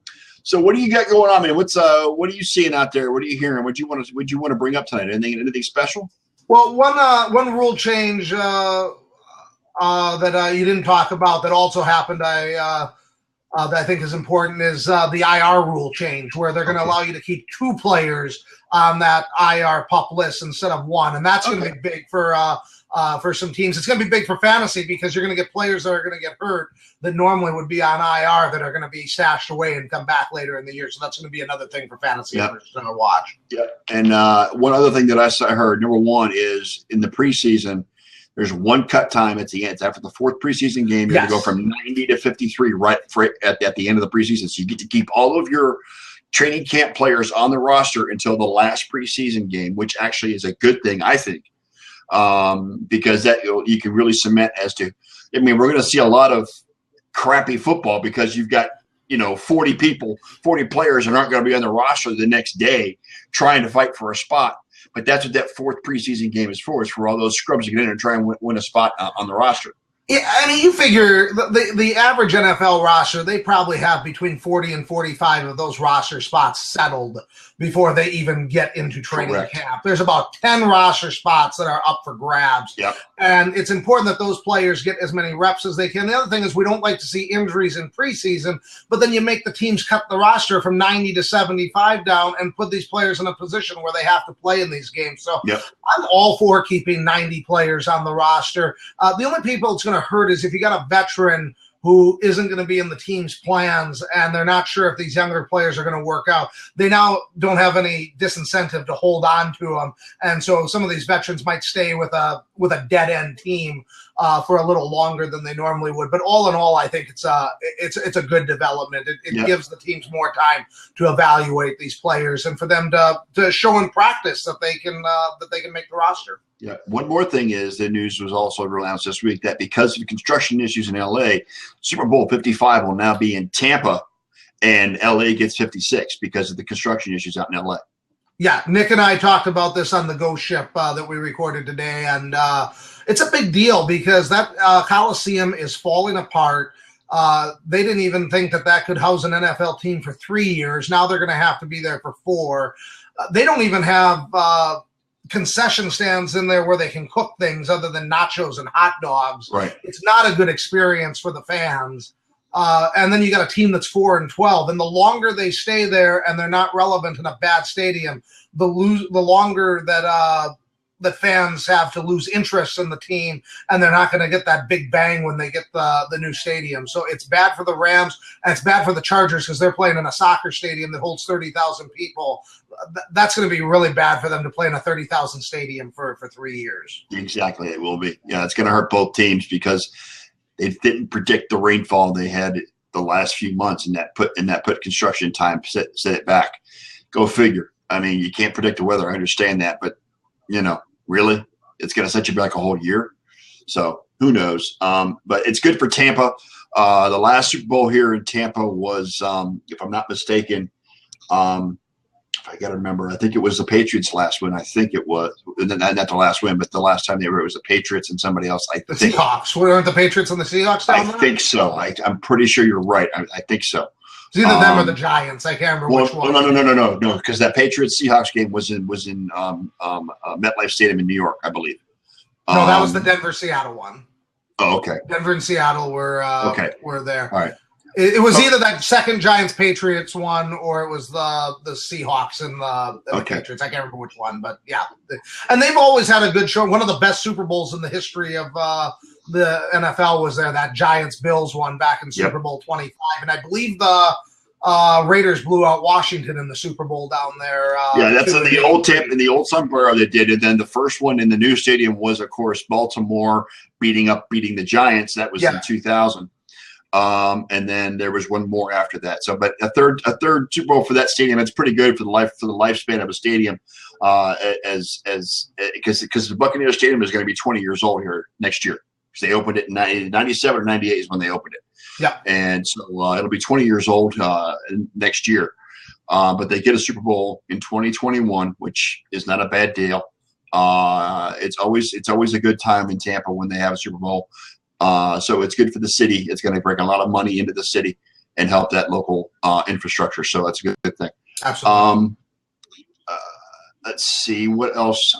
So what do you got going on, man? What are you seeing out there? What are you hearing? What do you want to bring up tonight? Anything special? Well, one rule change that you didn't talk about that also happened, that I think is important, is the IR rule change, where they're going to allow you to keep 2 players on that IR PUP list instead of 1, and that's going to be big for some teams. It's going to be big for fantasy, because you're going to get players that are going to get hurt that normally would be on IR that are going to be stashed away and come back later in the year. So that's going to be another thing for fantasy owners to watch. Yeah. And one other thing that I heard, number one, is in the preseason, there's 1 cut time at the end. After the 4th preseason game, you're going to go from 90 to 53 at the end of the preseason. So you get to keep all of your training camp players on the roster until the last preseason game, which actually is a good thing, I think. Because that you can really cement as to, I mean, we're going to see a lot of crappy football because you've got 40 players that aren't going to be on the roster the next day trying to fight for a spot. But that's what that 4th preseason game is for. It's for all those scrubs to get in and try and win a spot on the roster. Yeah, I mean, you figure the average NFL roster, they probably have between 40 and 45 of those roster spots settled before they even get into training camp. There's about 10 roster spots that are up for grabs. Yep. And it's important that those players get as many reps as they can. The other thing is we don't like to see injuries in preseason, but then you make the teams cut the roster from 90 to 75 down and put these players in a position where they have to play in these games. So I'm all for keeping 90 players on the roster. The only people it's going to hurt is if you got a veteran who isn't going to be in the team's plans, and they're not sure if these younger players are going to work out. They now don't have any disincentive to hold on to them, and so some of these veterans might stay with a dead-end team for a little longer than they normally would. But all in all, I think it's a good development. It gives the teams more time to evaluate these players and for them to show in practice that they can make the roster. Yeah. One more thing is the news was also announced this week that because of construction issues in LA, Super Bowl 55 will now be in Tampa, and LA gets 56 because of the construction issues out in LA. Yeah, Nick and I talked about this on the Ghost Ship that we recorded today, and it's a big deal because that Coliseum is falling apart. They didn't even think that could house an NFL team for 3 years. Now they're going to have to be there for 4. They don't even have concession stands in there where they can cook things other than nachos and hot dogs. Right. It's not a good experience for the fans. And then you got a team that's 4-12, and the longer they stay there and they're not relevant in a bad stadium, the longer that fans have to lose interest in the team, and they're not going to get that big bang when they get the new stadium. So it's bad for the Rams, and it's bad for the Chargers because they're playing in a soccer stadium that holds 30,000 people. That's going to be really bad for them to play in a 30,000 stadium for 3 years. Exactly, it will be. Yeah, it's going to hurt both teams because they didn't predict the rainfall they had the last few months, and that put construction time set it back. Go figure. I mean, you can't predict the weather. I understand that, but really, it's going to set you back a whole year. So who knows? But it's good for Tampa. The last Super Bowl here in Tampa was, if I'm not mistaken, I got to remember, I think it was the Patriots' last win. I think it was not the last win, but the last time they were, it was the Patriots and somebody else. The Seahawks. Weren't the Patriots and the Seahawks down there? I think so. I'm pretty sure you're right. I think so. It's either them or the Giants. I can't remember which one. No, because that Patriots-Seahawks game was in MetLife Stadium in New York, I believe. No, that was the Denver-Seattle one. Oh, okay. Denver and Seattle were there. All right. It was either that second Giants-Patriots one or it was the Seahawks and the Patriots. I can't remember which one, but yeah. And they've always had a good show. One of the best Super Bowls in the history of the NFL was there, that Giants-Bills one back in Super Bowl 25. And I believe the Raiders blew out Washington in the Super Bowl down there. That's in the old Tampa, in the old Sunboro they did. And then the first one in the new stadium was, of course, Baltimore beating the Giants. That was in 2000. And then there was one more after that. So, but a third Super Bowl for that stadium. It's pretty good for the lifespan of a stadium. Because the Buccaneers Stadium is going to be 20 years old here next year. Because they opened it in 97 or 98 is when they opened it. Yeah. And so it'll be 20 years old next year. But they get a Super Bowl in 2021, which is not a bad deal. It's always a good time in Tampa when they have a Super Bowl. So it's good for the city. It's going to bring a lot of money into the city and help that local infrastructure. So that's a good thing. Absolutely. Let's see what else.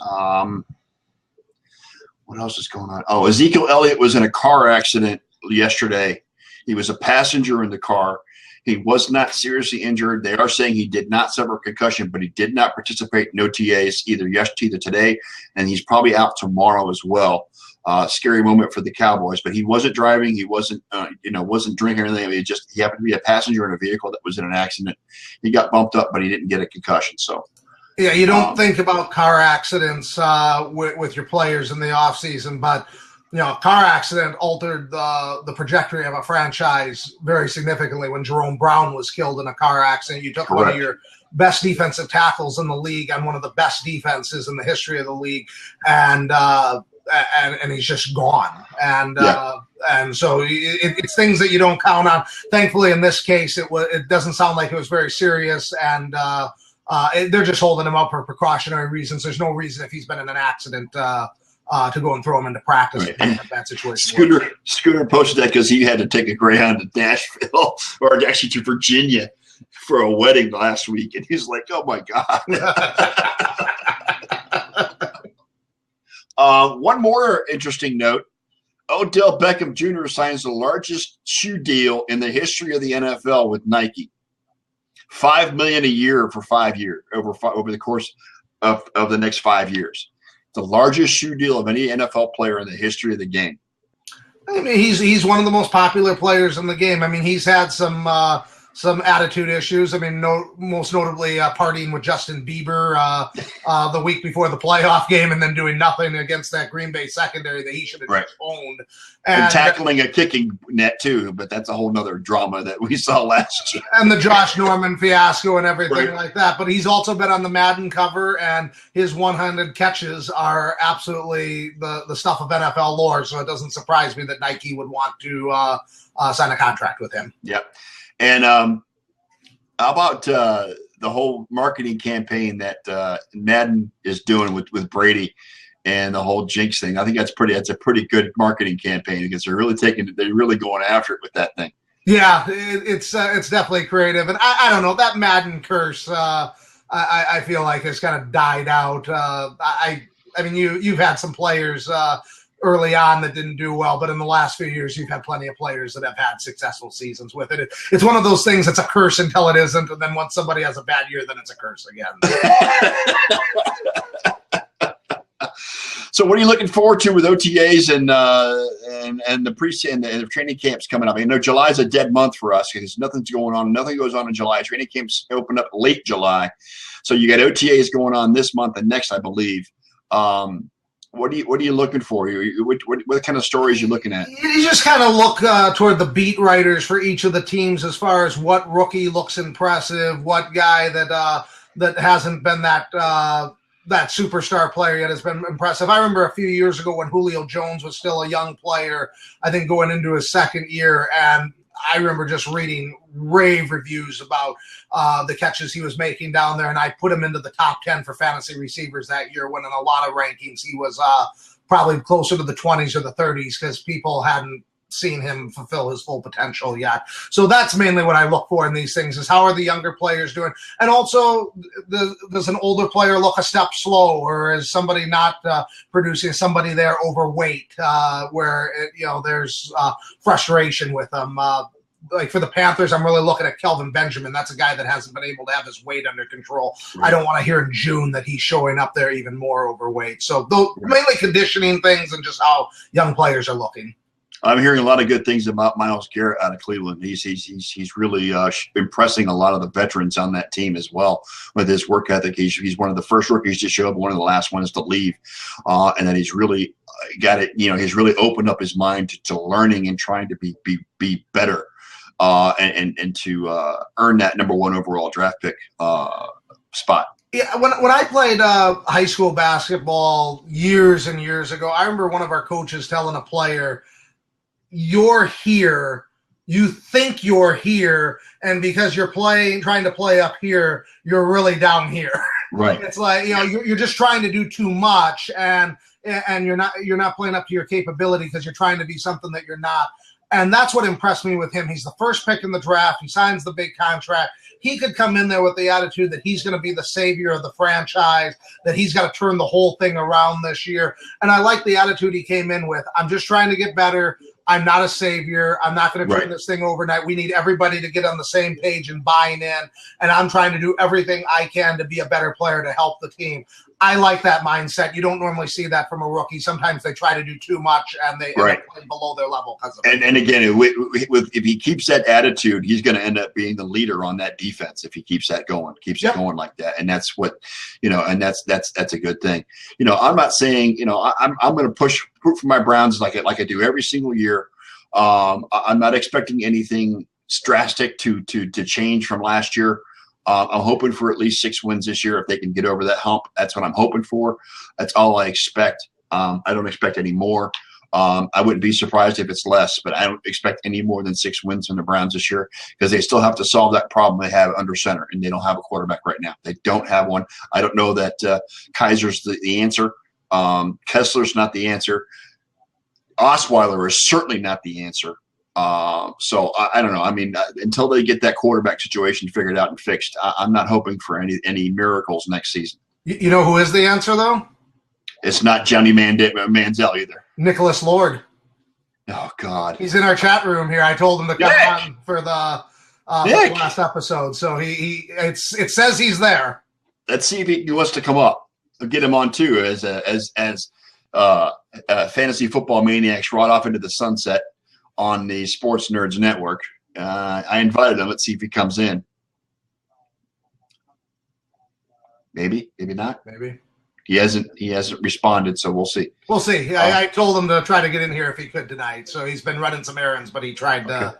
What else is going on? Oh, Ezekiel Elliott was in a car accident yesterday. He was a passenger in the car. He was not seriously injured. They are saying he did not suffer a concussion, but he did not participate in OTAs either today, and he's probably out tomorrow as well. Scary moment for the Cowboys, but he wasn't driving. He wasn't drinking or anything. He happened to be a passenger in a vehicle that was in an accident. He got bumped up, but he didn't get a concussion. So, yeah, you don't think about car accidents with your players in the off season, but a car accident altered the trajectory of a franchise very significantly when Jerome Brown was killed in a car accident. You took one of your best defensive tackles in the league and one of the best defenses in the history of the league, and he's just gone. And so it's things that you don't count on. Thankfully, in this case, it doesn't sound like it was very serious, and they're just holding him up for precautionary reasons. There's no reason if he's been in an accident to go and throw him into practice in a bad situation. Scooter posted that because he had to take a Greyhound to Nashville or actually to Virginia for a wedding last week, and he's like, "Oh my God." One more interesting note. Odell Beckham Jr. signs the largest shoe deal in the history of the NFL with Nike. $5 million a year for 5 years, over the course of the next 5 years. The largest shoe deal of any NFL player in the history of the game. I mean, he's one of the most popular players in the game. I mean, he's had some attitude issues. I mean, most notably partying with Justin Bieber the week before the playoff game, and then doing nothing against that Green Bay secondary that he should have just owned. And tackling a kicking net too, but that's a whole nother drama that we saw last year. And the Josh Norman fiasco and everything like that. But he's also been on the Madden cover, and his one-handed catches are absolutely the stuff of NFL lore. So it doesn't surprise me that Nike would want to sign a contract with him. Yep. And how about the whole marketing campaign that Madden is doing with Brady and the whole jinx thing? I think that's a pretty good marketing campaign because they're really going after it with that thing. Yeah, it's definitely creative, and I don't know, that Madden curse. I feel like has kind of died out. I mean, you've had some players early on that didn't do well, but in the last few years, you've had plenty of players that have had successful seasons with it. It's one of those things that's a curse until it isn't, and then once somebody has a bad year, then it's a curse again. So what are you looking forward to with OTAs and the pre-season and the training camps coming up? I know July's a dead month for us because nothing's going on. Nothing goes on in July. Training camps open up late July. So you got OTAs going on this month and next, I believe. What are you looking for? What kind of stories are you looking at? You just kind of look toward the beat writers for each of the teams as far as what rookie looks impressive, what guy that hasn't been that superstar player yet has been impressive. I remember a few years ago when Julio Jones was still a young player, I think going into his second year, and I remember just reading rave reviews about the catches he was making down there, and I put him into the top 10 for fantasy receivers that year when in a lot of rankings he was probably closer to the 20s or the 30s because people hadn't seen him fulfill his full potential yet. So that's mainly what I look for in these things is how are the younger players doing? And also, does an older player look a step slow, or is somebody not producing, somebody there overweight where there's frustration with them? Like for the Panthers, I'm really looking at Kelvin Benjamin. That's a guy that hasn't been able to have his weight under control. Right. I don't want to hear in June that he's showing up there even more overweight. So those mainly conditioning things and just how young players are looking. I'm hearing a lot of good things about Myles Garrett out of Cleveland. He's really impressing a lot of the veterans on that team as well with his work ethic. He's one of the first rookies to show up, one of the last ones to leave, and then he's really got it. He's really opened up his mind to learning and trying to be better, and to earn that number 1 overall draft pick spot. Yeah, when I played high school basketball years and years ago, I remember one of our coaches telling a player, "You're here, you think you're here, and because you're trying to play up here, you're really down here." Right. It's like, you're just trying to do too much, and you're not playing up to your capability because you're trying to be something that you're not. And that's what impressed me with him. He's the first pick in the draft. He signs the big contract. He could come in there with the attitude that he's going to be the savior of the franchise, that he's got to turn the whole thing around this year. And I like the attitude he came in with. I'm just trying to get better. I'm not a savior. I'm not going to turn this thing overnight. We need everybody to get on the same page and buying in. And I'm trying to do everything I can to be a better player to help the team. I like that mindset. You don't normally see that from a rookie. Sometimes they try to do too much and they end up playing below their level because of it. And again, if he keeps that attitude, he's going to end up being the leader on that defense if he keeps that going, it going like that. And that's what, and that's a good thing. I'm not saying, I'm going to push for my Browns like I do every single year. I'm not expecting anything drastic to change from last year. I'm hoping for at least 6 wins this year if they can get over that hump. That's what I'm hoping for. That's all I expect. I don't expect any more. I wouldn't be surprised if it's less, but I don't expect any more than 6 wins from the Browns this year because they still have to solve that problem they have under center, and they don't have a quarterback right now. They don't have one. I don't know that Kaiser's the answer. Kessler's not the answer. Osweiler is certainly not the answer. So I don't know. I mean, until they get that quarterback situation figured out and fixed, I'm not hoping for any miracles next season. You know who is the answer, though? It's not Johnny Manziel either. Nicholas Lord. Oh, God. He's in our chat room here. I told him to come on for the last episode. So it says he's there. Let's see if he wants to come up. We'll get him on, too, as fantasy football maniacs right off into the sunset on the Sports Nerds Network. I invited him. Let's see if he comes in. Maybe not. Maybe. He hasn't responded, so we'll see. We'll see. I told him to try to get in here if he could tonight. So he's been running some errands, but he tried to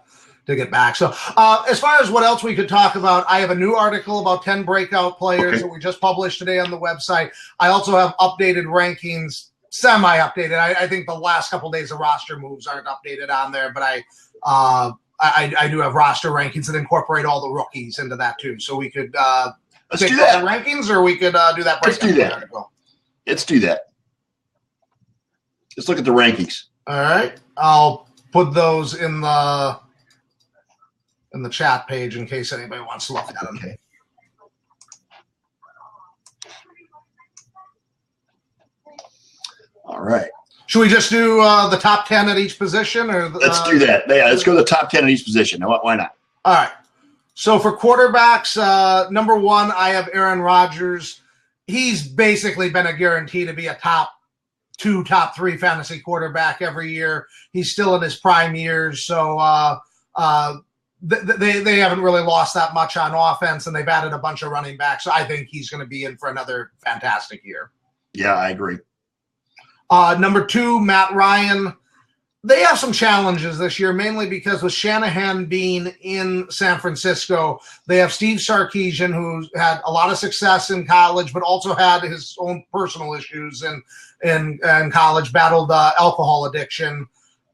get back. So as far as what else we could talk about, I have a new article about 10 breakout players that we just published today on the website. I also have updated rankings, semi-updated. I think the last couple of days of roster moves aren't updated on there, but I do have roster rankings that incorporate all the rookies into that too. So we could let's do that rankings, or we could do that. Let's do that. Article. Let's do that. Let's look at the rankings. All right, I'll put those in the chat page in case anybody wants to look at them. Okay. All right. Should we just do the top 10 at each position, or let's do that? Yeah, let's go to the top 10 at each position. Why not? All right. So for quarterbacks, number 1, I have Aaron Rodgers. He's basically been a guarantee to be a top 2, top 3 fantasy quarterback every year. He's still in his prime years, so they haven't really lost that much on offense, and they've added a bunch of running backs. So I think he's going to be in for another fantastic year. Yeah, I agree. Number 2, Matt Ryan. They have some challenges this year, mainly because with Shanahan being in San Francisco, they have Steve Sarkisian, who's had a lot of success in college, but also had his own personal issues in college, battled alcohol addiction.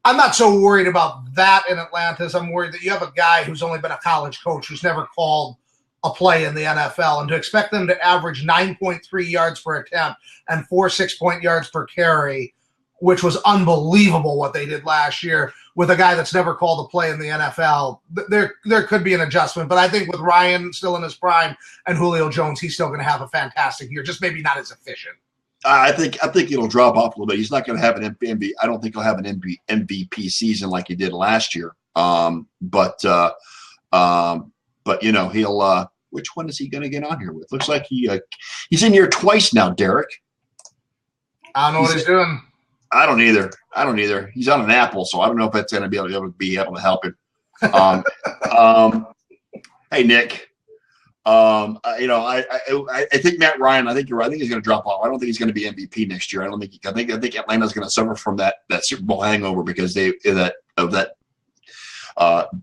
I'm not so worried about that in Atlantis. I'm worried that you have a guy who's only been a college coach who's never called a play in the NFL, and to expect them to average 9.3 yards per attempt and 4 6-point yards per carry, which was unbelievable what they did last year with a guy that's never called a play in the NFL. There could be an adjustment, but I think with Ryan still in his prime and Julio Jones, he's still going to have a fantastic year, just maybe not as efficient. I think it'll drop off a little bit. He's not going to have an MVP. I don't think he'll have an MVP season like he did last year. But you know, he'll. Which one is he going to get on here with? Looks like he's in here twice now, Derek. I don't know what he's doing. I don't either. He's on an Apple, so I don't know if that's going to be able to help him. Hey, Nick. You know, I think Matt Ryan. I think you're right. I think he's going to drop off. I don't think he's going to be MVP next year. I think Atlanta's going to suffer from that Super Bowl hangover because of that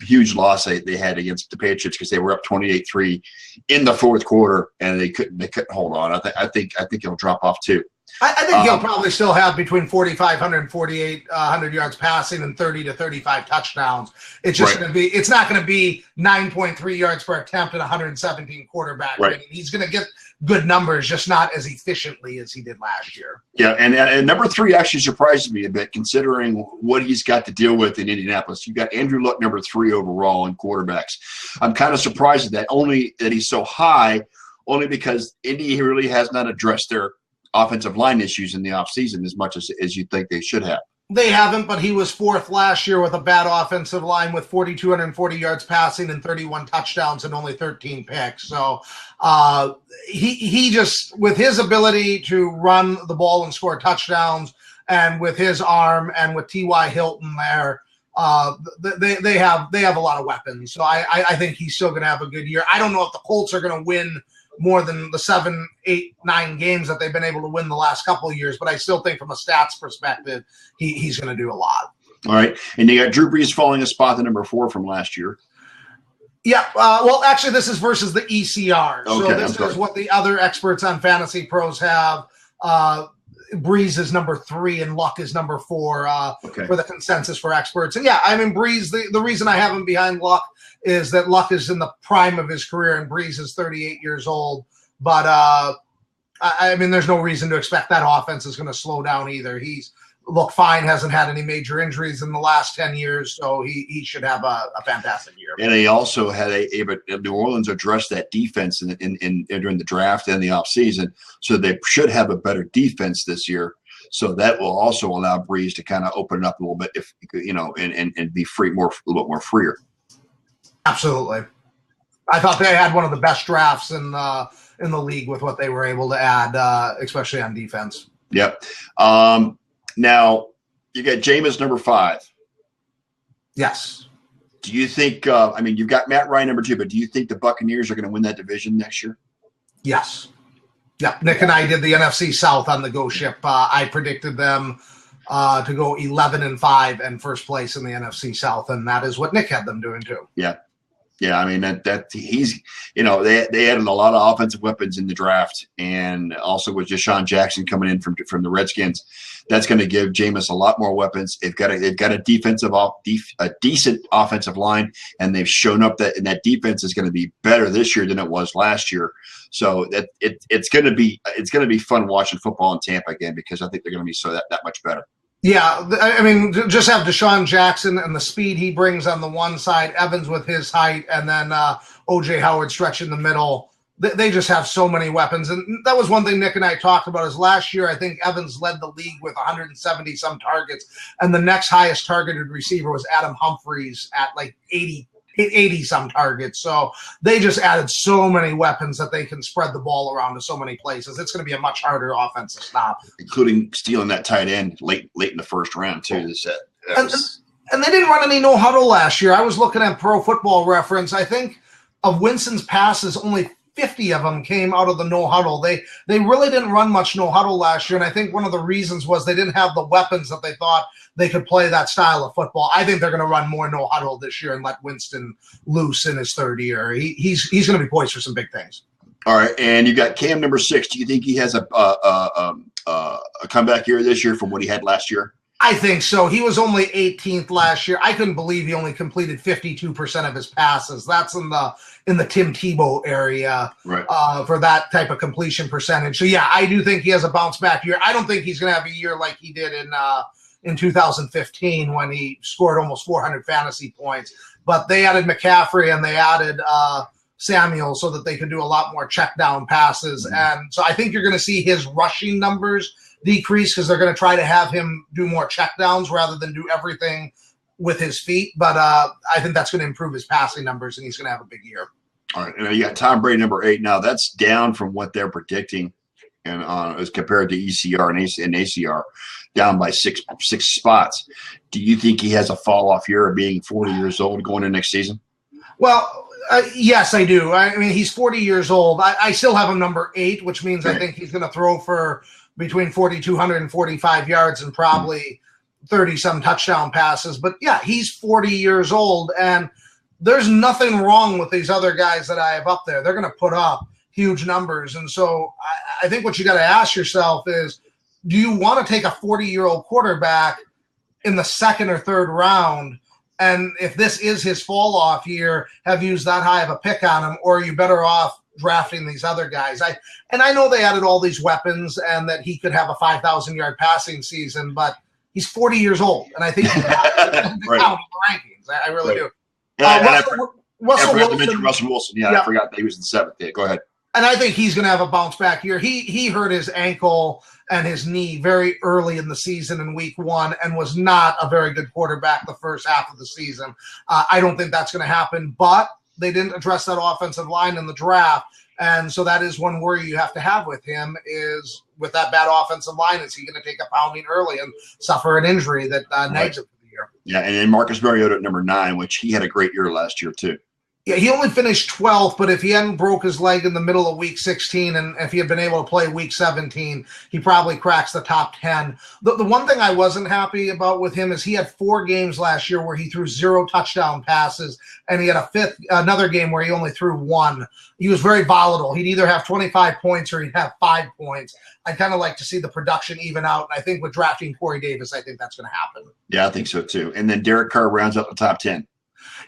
huge loss they had against the Patriots because they were up 28-3 in the fourth quarter and they couldn't hold on. I think he'll drop off too. I think he'll probably still have between 4,500 and 4,800 yards passing and 30 to 35 touchdowns. It's just going to be. It's not going to be 9.3 yards per attempt and 117 quarterback rating. He's going to get good numbers, just not as efficiently as he did last year. Yeah, and number 3 actually surprises me a bit considering what he's got to deal with in Indianapolis. You got Andrew Luck, number 3 overall in quarterbacks. I'm kind of surprised at that. Only that he's so high, only because Indy really has not addressed their offensive line issues in the offseason as much as you think they should have. They haven't, but he was 4th last year with a bad offensive line with 4,240 yards passing and 31 touchdowns and only 13 picks. So he just, with his ability to run the ball and score touchdowns and with his arm and with T.Y. Hilton there, they have a lot of weapons. So I think he's still going to have a good year. I don't know if the Colts are going to win more than the 7, 8, 9 games that they've been able to win the last couple of years. But I still think from a stats perspective, he's going to do a lot. All right. And you got Drew Brees falling a spot to number 4 from last year. Yeah. Well, actually, this is versus the ECR. Okay, so this is what the other experts on Fantasy Pros have. Brees is number 3 and Luck is number 4 for the consensus for experts. And yeah, I mean, Brees, the reason I have him behind Luck is that Luck is in the prime of his career and Brees is 38 years old. But I mean, there's no reason to expect that offense is going to slow down either. He's looked fine, hasn't had any major injuries in the last 10 years, so he should have a fantastic year. And he also had New Orleans addressed that defense in during the draft and the offseason, so they should have a better defense this year. So that will also allow Brees to kind of open it up a little bit, if you know, and be free, a little bit more freer. Absolutely. I thought they had one of the best drafts in the league with what they were able to add, especially on defense. Yep. Now, you got Jameis number 5. Yes. Do you think you've got Matt Ryan number 2, but do you think the Buccaneers are going to win that division next year? Yes. Yeah, Nick and I did the NFC South on the Go Ship. I predicted them to go 11-5 and first place in the NFC South, and that is what Nick had them doing too. Yeah. Yeah, I mean that he's they added a lot of offensive weapons in the draft, and also with Deshaun Jackson coming in from the Redskins, that's going to give Jameis a lot more weapons. They've got a decent offensive line, and they've shown up that defense is going to be better this year than it was last year. So that it's going to be fun watching football in Tampa again, because I think they're going to be that much better. Yeah, I mean, just have Deshaun Jackson and the speed he brings on the one side, Evans with his height, and then O.J. Howard stretch in the middle. They just have so many weapons. And that was one thing Nick and I talked about is last year, I think Evans led the league with 170-some targets, and the next highest targeted receiver was Adam Humphries at like 80-some targets. So they just added so many weapons that they can spread the ball around to so many places. It's going to be a much harder offense to stop. Including stealing that tight end late in the first round, too. And they didn't run any no huddle last year. I was looking at Pro Football Reference. I think of Winston's passes, only 50 of them came out of the no huddle. They really didn't run much no huddle last year, and I think one of the reasons was they didn't have the weapons that they thought they could play that style of football. I think they're going to run more no huddle this year and let Winston loose in his third year. He's going to be poised for some big things. All right, and you got Cam number 6. Do you think he has a comeback year this year from what he had last year? I think so. He was only 18th last year. I couldn't believe he only completed 52% of his passes. That's in the Tim Tebow area, right, for that type of completion percentage. So yeah, I do think he has a bounce back year. I don't think he's going to have a year like he did in 2015 when he scored almost 400 fantasy points. But they added McCaffrey and they added Samuel so that they could do a lot more check down passes. Mm-hmm. And so I think you're going to see his rushing numbers decrease because they're going to try to have him do more checkdowns rather than do everything with his feet. But I think that's going to improve his passing numbers, and he's going to have a big year. All right. And you got Tom Brady number 8 now. That's down from what they're predicting, and as compared to ECR and ACR, down by six spots. Do you think he has a fall off year of being 40 years old going into next season? Well, yes, I do. I mean, he's 40 years old. I still have him number 8, which means I think he's going to throw for between 4,200 and 45 yards and probably 30-some touchdown passes. But, yeah, he's 40 years old, and there's nothing wrong with these other guys that I have up there. They're going to put up huge numbers. And so I think what you got to ask yourself is, do you want to take a 40-year-old quarterback in the second or third round? And if this is his fall-off year, have used that high of a pick on him, or are you better off drafting these other guys? I know they added all these weapons and that he could have a 5,000-yard passing season, but he's 40 years old, and I think he's count in the rankings. I really do. Russell Wilson. Yeah, I forgot that he was in 7th. Yeah, go ahead. And I think he's going to have a bounce back year. He hurt his ankle and his knee very early in the season in week 1 and was not a very good quarterback the first half of the season. I don't think that's going to happen, but they didn't address that offensive line in the draft. And so that is one worry you have to have with him is with that bad offensive line, is he going to take a pounding early and suffer an injury that nags him for the year? Yeah, and then Marcus Mariota at number 9, which he had a great year last year too. Yeah, he only finished 12th, but if he hadn't broke his leg in the middle of week 16 and if he had been able to play week 17, he probably cracks the top 10. The one thing I wasn't happy about with him is he had 4 games last year where he threw 0 touchdown passes, and he had another game where he only threw 1. He was very volatile. He'd either have 25 points or he'd have 5 points. I'd kind of like to see the production even out, and I think with drafting Corey Davis, I think that's going to happen. Yeah, I think so too. And then Derek Carr rounds up the top 10.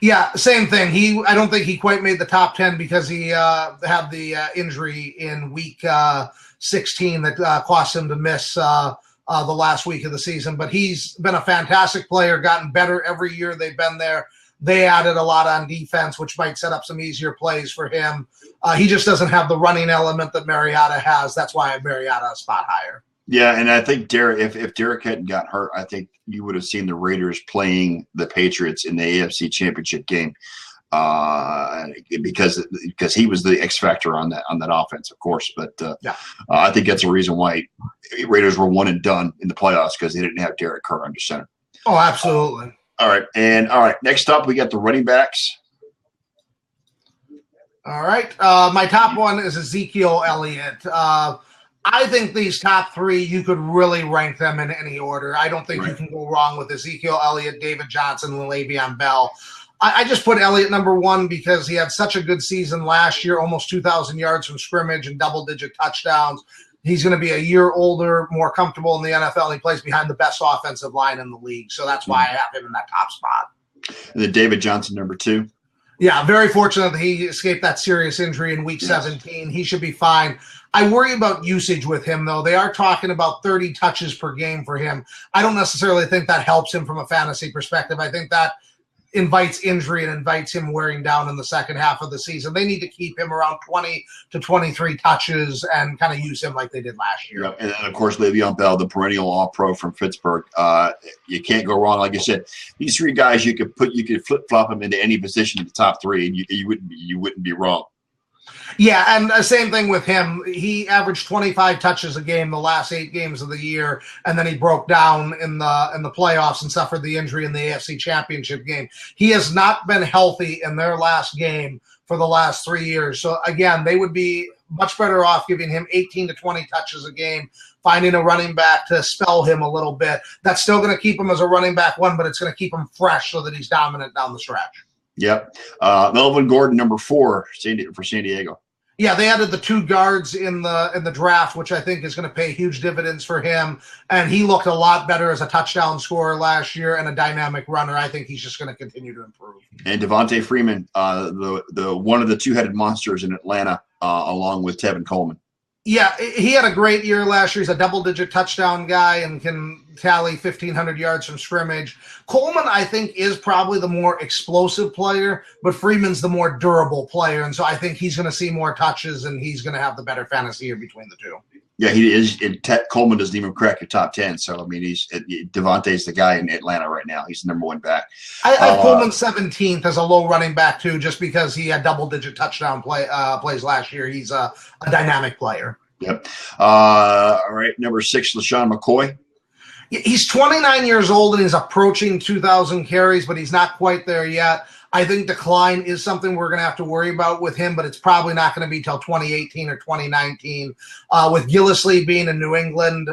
Yeah, same thing. I don't think he quite made the top 10 because he had the injury in week 16 that cost him to miss the last week of the season. But he's been a fantastic player, gotten better every year they've been there. They added a lot on defense, which might set up some easier plays for him. He just doesn't have the running element that Mariota has. That's why I have Mariota a spot higher. Yeah, and I think Derek, if Derek hadn't got hurt, I think you would have seen the Raiders playing the Patriots in the AFC Championship game. because he was the X factor on that offense, of course. But I think that's the reason why Raiders were one and done in the playoffs, because they didn't have Derek Carr under center. Oh, absolutely. All right. Next up, we got the running backs. All right. My top one is Ezekiel Elliott. I think these top three, you could really rank them in any order. I don't think you can go wrong with Ezekiel Elliott, David Johnson, and Le'Veon Bell. I just put Elliott number one because he had such a good season last year, almost 2,000 yards from scrimmage and double-digit touchdowns. He's going to be a year older, more comfortable in the NFL. He plays behind the best offensive line in the league, so that's why I have him in that top spot. And then David Johnson, number two. Yeah, very fortunate that he escaped that serious injury in week 17. He should be fine. I worry about usage with him, though. They are talking about 30 touches per game for him. I don't necessarily think that helps him from a fantasy perspective. I think that invites injury and invites him wearing down in the second half of the season. They need to keep him around 20 to 23 touches and kind of use him like they did last year. Yeah, and then, of course, Le'Veon Bell, the perennial All-Pro from Pittsburgh. You can't go wrong. Like I said, these three guys, you could flip-flop them into any position in the top three, and you wouldn't be wrong. Yeah, and the same thing with him. He averaged 25 touches a game the last 8 games of the year, and then he broke down in the playoffs and suffered the injury in the AFC Championship game. He has not been healthy in their last game for the last 3 years. So, again, they would be much better off giving him 18 to 20 touches a game, finding a running back to spell him a little bit. That's still going to keep him as a running back one, but it's going to keep him fresh so that he's dominant down the stretch. Yep. Melvin Gordon, number 4 for San Diego. Yeah, they added the 2 guards in the draft, which I think is going to pay huge dividends for him. And he looked a lot better as a touchdown scorer last year and a dynamic runner. I think he's just going to continue to improve. And Devontae Freeman, the one of the two-headed monsters in Atlanta, along with Tevin Coleman. Yeah, he had a great year last year. He's a double-digit touchdown guy and can tally 1,500 yards from scrimmage. Coleman, I think, is probably the more explosive player, but Freeman's the more durable player, and so I think he's going to see more touches, and he's going to have the better fantasy year between the two. Yeah, he is. Coleman doesn't even crack your top 10, so, I mean, Devontae's the guy in Atlanta right now. He's the number 1 back. I have Coleman 17th as a low running back, too, just because he had double-digit touchdown plays last year. He's a dynamic player. Yep. All right, number 6, LaShawn McCoy. He's 29 years old and he's approaching 2,000 carries, but he's not quite there yet. I think decline is something we're going to have to worry about with him, but it's probably not going to be till 2018 or 2019. With Gillislee being in New England,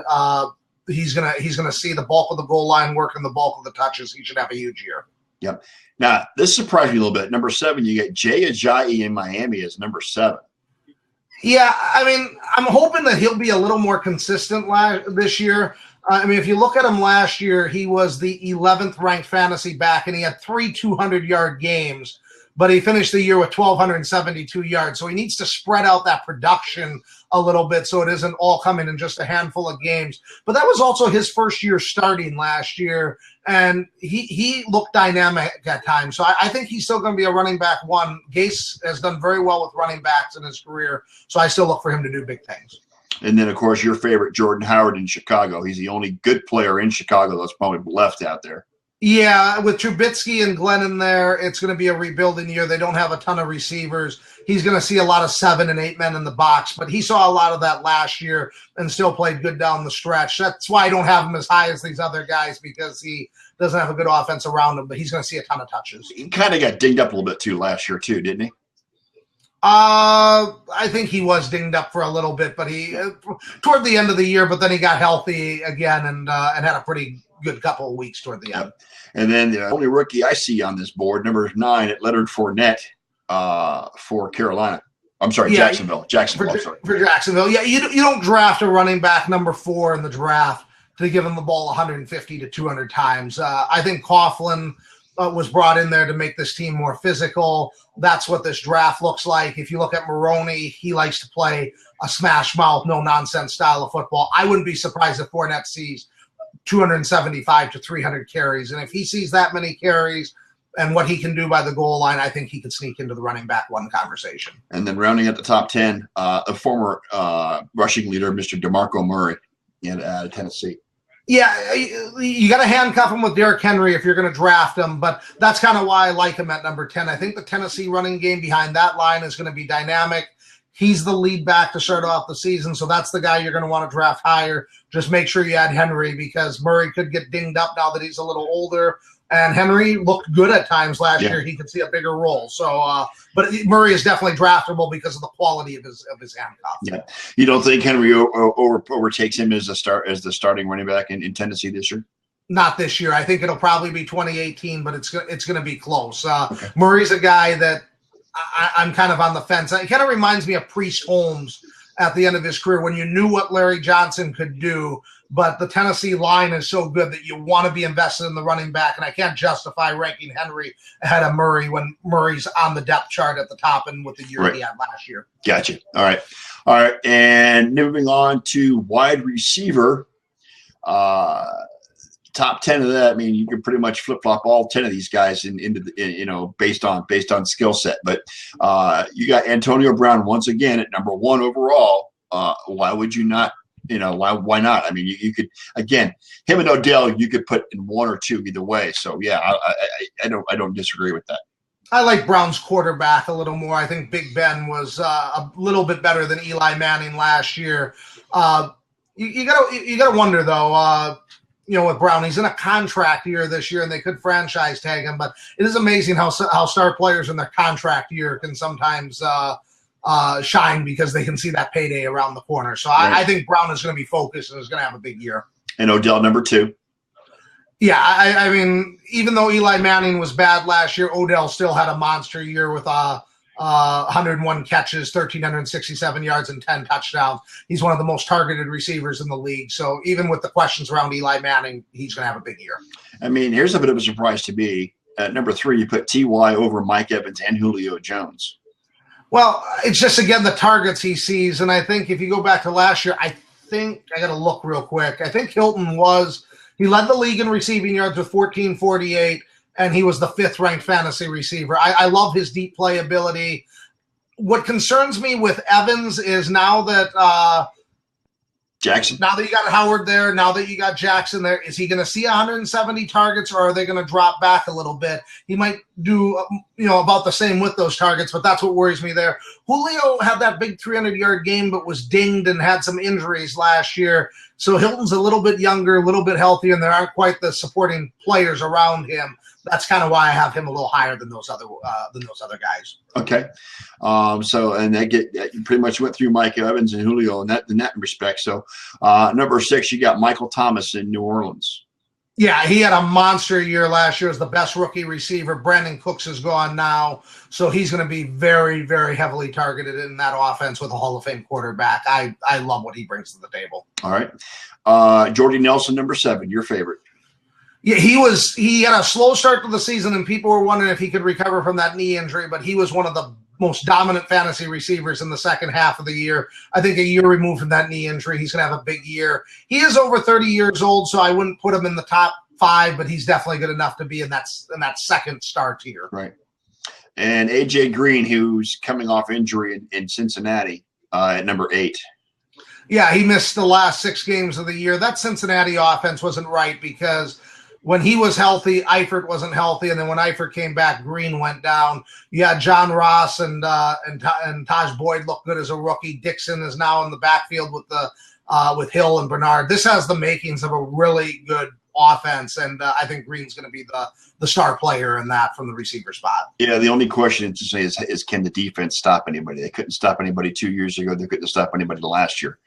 he's gonna see the bulk of the goal line work and the bulk of the touches. He should have a huge year. Yep. Now, this surprised me a little bit. Number 7, you get Jay Ajayi in Miami as number 7. Yeah, I mean, I'm hoping that he'll be a little more consistent this year. I mean, if you look at him last year, he was the 11th ranked fantasy back, and he had 3 200-yard games, but he finished the year with 1,272 yards. So he needs to spread out that production a little bit so it isn't all coming in just a handful of games. But that was also his first year starting last year, and he looked dynamic at times. So I think he's still going to be a running back one. Gase has done very well with running backs in his career, so I still look for him to do big things. And then, of course, your favorite, Jordan Howard in Chicago. He's the only good player in Chicago that's probably left out there. Yeah, with Trubisky and Glennon there, it's going to be a rebuilding year. They don't have a ton of receivers. He's going to see a lot of 7 and 8 men in the box, but he saw a lot of that last year and still played good down the stretch. That's why I don't have him as high as these other guys, because he doesn't have a good offense around him, but he's going to see a ton of touches. He kind of got dinged up a little bit, too, last year, too, didn't he? I think he was dinged up for a little bit, but he toward the end of the year, but then he got healthy again and had a pretty good couple of weeks toward the end. And then the only rookie I see on this board, number 9, at Leonard Fournette for Carolina. I'm sorry, Jacksonville. For Jacksonville. Yeah, you don't draft a running back number 4 in the draft to give him the ball 150 to 200 times. I think Coughlin was brought in there to make this team more physical. That's what this draft looks like. If you look at Maroney, he likes to play a smash mouth, no-nonsense style of football. I wouldn't be surprised if Fournette sees 275 to 300 carries. And if he sees that many carries and what he can do by the goal line, I think he could sneak into the running back one conversation. And then rounding at the top 10, a former rushing leader, Mr. DeMarco Murray out of Tennessee. Yeah, you got to handcuff him with Derek Henry if you're going to draft him, but that's kind of why I like him at number 10. I think the Tennessee running game behind that line is going to be dynamic. He's the lead back to start off the season, so that's the guy you're going to want to draft higher. Just make sure you add Henry because Murray could get dinged up now that he's a little older. And Henry looked good at times last year. He could see a bigger role. So, but Murray is definitely draftable because of the quality of his handcuff. Yeah, you don't think Henry overtakes him as the starting running back in Tennessee this year? Not this year. I think it'll probably be 2018, but it's going to be close. Okay. Murray's a guy that I'm kind of on the fence. It kind of reminds me of Priest Holmes at the end of his career when you knew what Larry Johnson could do, but the Tennessee line is so good that you want to be invested in the running back, and I can't justify ranking Henry ahead of Murray when Murray's on the depth chart at the top and with the year he had last year. Gotcha. All right. And moving on to wide receiver, top 10 of that. I mean, you can pretty much flip flop all 10 of these guys based on skill set. But you got Antonio Brown once again at number 1 overall. Why would you not? Why not? I mean, you could, again, him and Odell, you could put in 1 or 2 either way. So yeah, I don't disagree with that. I like Brown's quarterback a little more. I think Big Ben was a little bit better than Eli Manning last year. You gotta wonder though. With Brown, he's in a contract year this year, and they could franchise tag him. But it is amazing how star players in their contract year can sometimes shine because they can see that payday around the corner. So I think Brown is going to be focused and is going to have a big year. And Odell number 2. Yeah, I mean, even though Eli Manning was bad last year, Odell still had a monster year with 101 catches, 1,367 yards, and 10 touchdowns. He's one of the most targeted receivers in the league. So even with the questions around Eli Manning, he's going to have a big year. I mean, here's a bit of a surprise to me. At number 3, you put T.Y. over Mike Evans and Julio Jones. Well, it's just, again, the targets he sees. And I think if you go back to last year, I got to look real quick. I think Hilton he led the league in receiving yards with 1,448. And he was the 5th-ranked fantasy receiver. I love his deep play ability. What concerns me with Evans is now that Jackson. Now that you got Howard there, now that you got Jackson there, is he going to see 170 targets, or are they going to drop back a little bit? He might do, about the same with those targets, but that's what worries me there. Julio had that big 300-yard game, but was dinged and had some injuries last year. So Hilton's a little bit younger, a little bit healthier, and there aren't quite the supporting players around him. That's kind of why I have him a little higher than those other guys. Okay, and you pretty much went through Mike Evans and Julio in that respect. So number 6, you got Michael Thomas in New Orleans. Yeah, he had a monster year last year as the best rookie receiver. Brandon Cooks is gone now, so he's going to be very, very heavily targeted in that offense with a Hall of Fame quarterback. I love what he brings to the table. All right, Jordy Nelson, number 7, your favorite. Yeah, he had a slow start to the season, and people were wondering if he could recover from that knee injury, but he was one of the most dominant fantasy receivers in the second half of the year. I think a year removed from that knee injury, he's going to have a big year. He is over 30 years old, so I wouldn't put him in the top 5, but he's definitely good enough to be in that second star tier. Right. And A.J. Green, who's coming off injury in Cincinnati at number 8. Yeah, he missed the last 6 games of the year. That Cincinnati offense wasn't right because when he was healthy, Eifert wasn't healthy, and then when Eifert came back, Green went down. You had John Ross and Taj Boyd look good as a rookie. Dixon is now in the backfield with Hill and Bernard. This has the makings of a really good offense, and I think Green's going to be the star player in that from the receiver spot. Yeah, the only question to say is can the defense stop anybody? They couldn't stop anybody 2 years ago. They couldn't stop anybody the last year.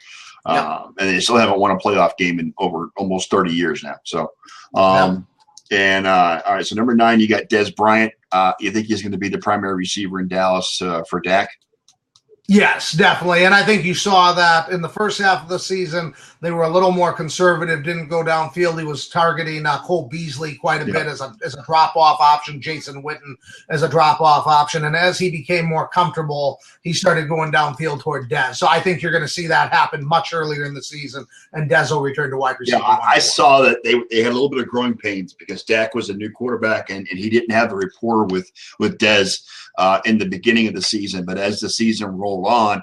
Yep. And they still haven't won a playoff game in over almost 30 years now. So, all right. So number 9, you got Dez Bryant. You think he's going to be the primary receiver in Dallas for Dak? Yes, definitely. And I think you saw that in the first half of the season. They were a little more conservative, didn't go downfield. He was targeting Cole Beasley quite a bit as a drop-off option, Jason Witten as a drop-off option. And as he became more comfortable, he started going downfield toward Dez. So I think you're going to see that happen much earlier in the season, and Dez will return to wide receiver. Yeah, I saw that they had a little bit of growing pains because Dak was a new quarterback, and he didn't have the rapport with Dez in the beginning of the season. But as the season rolled on,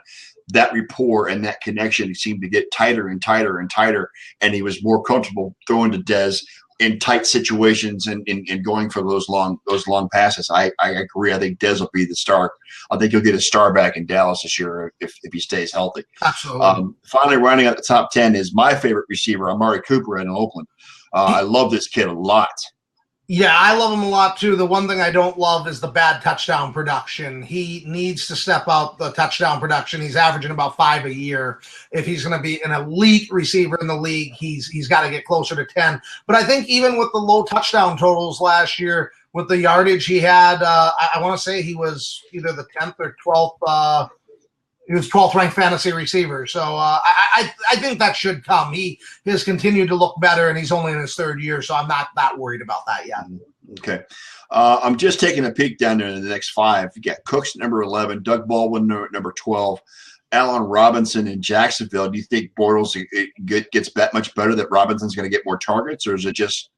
that rapport and that connection seemed to get tighter and tighter and tighter, and he was more comfortable throwing to Dez in tight situations and going for those long passes. I agree. I think Dez will be the star. I think he'll get a star back in Dallas this year if he stays healthy. Absolutely. Finally, rounding out the top 10 is my favorite receiver, Amari Cooper in Oakland. I love this kid a lot. Yeah, I love him a lot too. The one thing I don't love is the bad touchdown production. He needs to step out the touchdown production. He's averaging about 5 a year. If he's going to be an elite receiver in the league, he's got to get closer to 10. But I think even with the low touchdown totals last year, with the yardage he had, I want to say he was either the 10th or 12th. He was 12th ranked fantasy receiver. So I think that should come. He has continued to look better, and he's only in his 3rd year, so I'm not that worried about that yet. Okay. I'm just taking a peek down there in the next 5. You got Cooks number 11, Doug Baldwin number 12, Allen Robinson in Jacksonville. Do you think Bortles gets that much better, that Robinson's going to get more targets, or is it just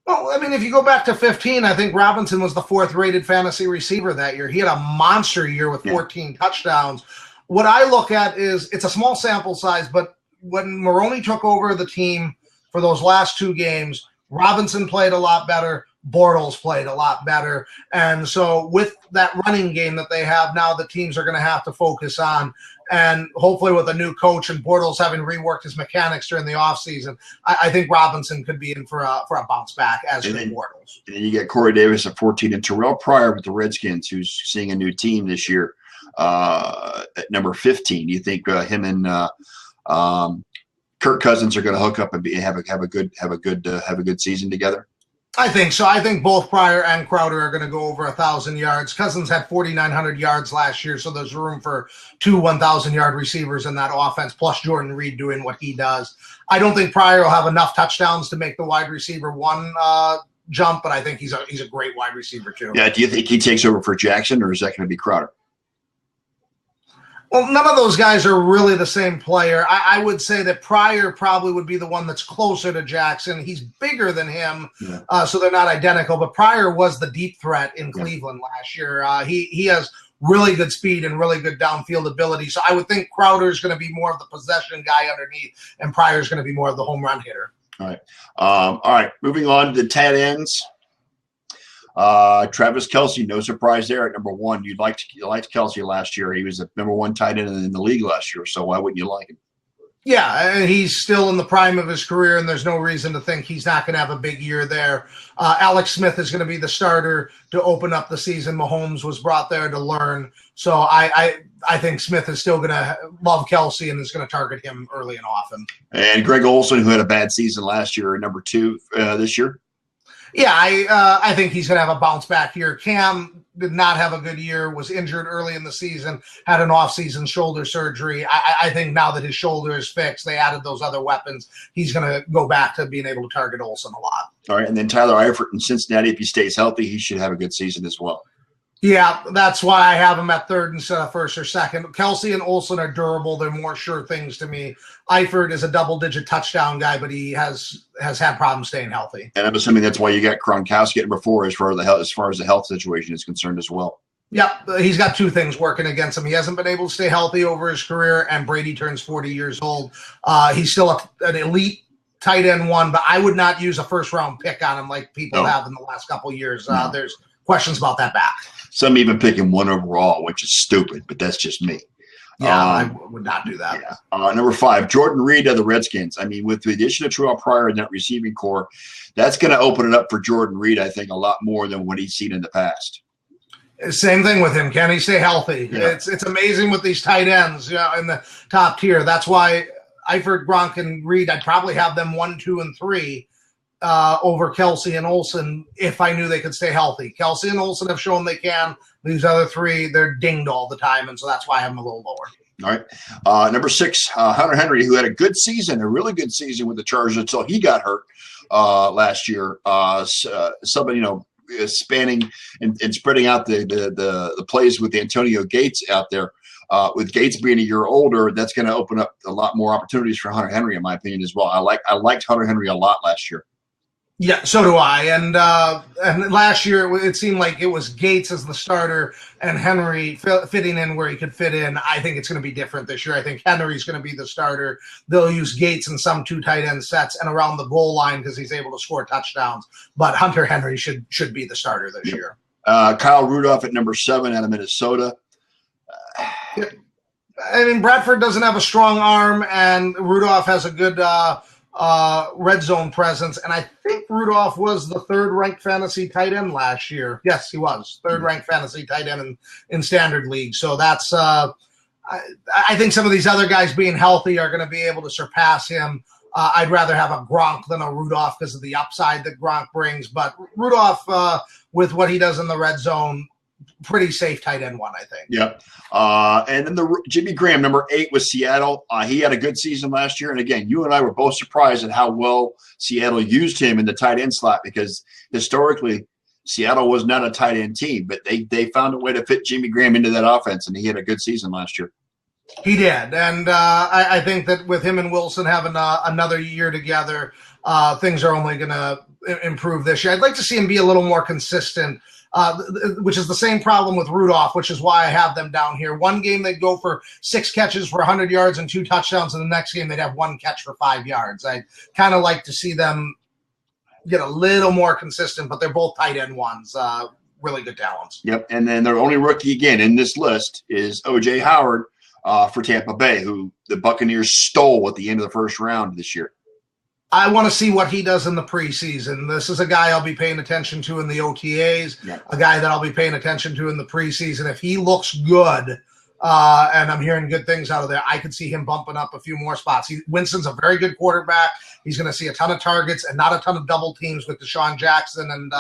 Well, I mean, if you go back to 15, I think Robinson was the 4th rated fantasy receiver that year. He had a monster year with 14 touchdowns. What I look at is it's a small sample size, but when Maroney took over the team for those last 2 games, Robinson played a lot better. Bortles played a lot better. And so with that running game that they have now, the teams are going to have to focus on. And hopefully with a new coach and Bortles having reworked his mechanics during the offseason, I think Robinson could be in for a bounce back, as could Bortles. And then you get Corey Davis at 14 and Terrell Pryor with the Redskins, who's seeing a new team this year at number 15. Do you think him and Kirk Cousins are going to hook up and have a good season together? I think so. I think both Pryor and Crowder are going to go over 1,000 yards. Cousins had 4,900 yards last year, so there's room for 2 1,000-yard receivers in that offense, plus Jordan Reed doing what he does. I don't think Pryor will have enough touchdowns to make the wide receiver 1 jump, but I think he's a great wide receiver too. Yeah. Do you think he takes over for Jackson, or is that going to be Crowder? Well, none of those guys are really the same player. I would say that Pryor probably would be the one that's closer to Jackson. He's bigger than him, so they're not identical. But Pryor was the deep threat in Cleveland last year. He has really good speed and really good downfield ability. So I would think Crowder's going to be more of the possession guy underneath, and Pryor's going to be more of the home run hitter. All right. Moving on to the tight ends. Travis Kelce, no surprise there at number 1. You liked Kelce last year. He was the number 1 tight end in the league last year, so why wouldn't you like him? Yeah, and he's still in the prime of his career, and there's no reason to think he's not going to have a big year there. Alex Smith is going to be the starter to open up the season. Mahomes was brought there to learn. So I think Smith is still going to love Kelce and is going to target him early and often. And Greg Olsen, who had a bad season last year, number 2 this year. Yeah, I think he's going to have a bounce back here. Cam did not have a good year, was injured early in the season, had an off-season shoulder surgery. I think now that his shoulder is fixed, they added those other weapons, he's going to go back to being able to target Olsen a lot. All right, and then Tyler Eifert in Cincinnati, if he stays healthy, he should have a good season as well. Yeah, that's why I have him at 3rd instead of 1st or 2nd. Kelce and Olsen are durable. They're more sure things to me. Eifert is a double-digit touchdown guy, but he has had problems staying healthy. And I'm assuming that's why you got Gronkowski at number 4 as far as the health situation is concerned as well. Yep, he's got 2 things working against him. He hasn't been able to stay healthy over his career, and Brady turns 40 years old. He's still an elite tight end 1, but I would not use a first-round pick on him like people have in the last couple of years. There's questions about that back. Some even pick him 1 overall, which is stupid, but that's just me. Yeah, I would not do that. Yeah. Number 5, Jordan Reed of the Redskins. I mean, with the addition of Terrell Pryor in that receiving core, that's going to open it up for Jordan Reed, I think, a lot more than what he's seen in the past. Same thing with him. Can he stay healthy? Yeah. It's amazing with these tight ends in the top tier. That's why Eifert, Gronk, and Reed, I'd probably have them 1, 2, and 3 over Kelce and Olsen if I knew they could stay healthy. Kelce and Olsen have shown they can. These other 3, they're dinged all the time, and so that's why I have them a little lower. All right. Number 6, Hunter Henry, who had a good season, a really good season with the Chargers until he got hurt last year. Somebody, spanning and spreading out the plays with Antonio Gates out there. With Gates being a year older, that's going to open up a lot more opportunities for Hunter Henry, in my opinion, as well. I liked Hunter Henry a lot last year. Yeah, so do I. And last year it seemed like it was Gates as the starter and Henry fitting in where he could fit in. I think it's going to be different this year. I think Henry's going to be the starter. They'll use Gates in some 2 tight end sets and around the goal line because he's able to score touchdowns. But Hunter Henry should be the starter this year. Kyle Rudolph at number 7 out of Minnesota. I mean, Bradford doesn't have a strong arm, and Rudolph has a good red zone presence. And I think Rudolph was the 3rd-ranked fantasy tight end last year. Yes, he was 3rd-ranked fantasy tight end in standard league. So that's I think some of these other guys being healthy are going to be able to surpass him. I'd rather have a Gronk than a Rudolph because of the upside that Gronk brings. But Rudolph, with what he does in the red zone, pretty safe tight end 1, I think. Yep. And then Jimmy Graham, number 8 with Seattle. He had a good season last year. And again, you and I were both surprised at how well Seattle used him in the tight end slot because historically Seattle was not a tight end team, but they found a way to fit Jimmy Graham into that offense, and he had a good season last year. He did. And I think that with him and Wilson having another year together, things are only going to improve this year. I'd like to see him be a little more consistent. Which is the same problem with Rudolph, which is why I have them down here. One game they'd go for 6 catches for 100 yards and 2 touchdowns, and the next game they'd have 1 catch for 5 yards. I kind of like to see them get a little more consistent, but they're both tight end 1s, really good talents. Yep, and then their only rookie again in this list is O.J. Howard for Tampa Bay, who the Buccaneers stole at the end of the first round this year. I want to see what he does in the preseason. This is a guy I'll be paying attention to in the OTAs, a guy that I'll be paying attention to in the preseason. If he looks good, and I'm hearing good things out of there, I could see him bumping up a few more spots. Winston's a very good quarterback. He's going to see a ton of targets and not a ton of double teams with Deshaun Jackson and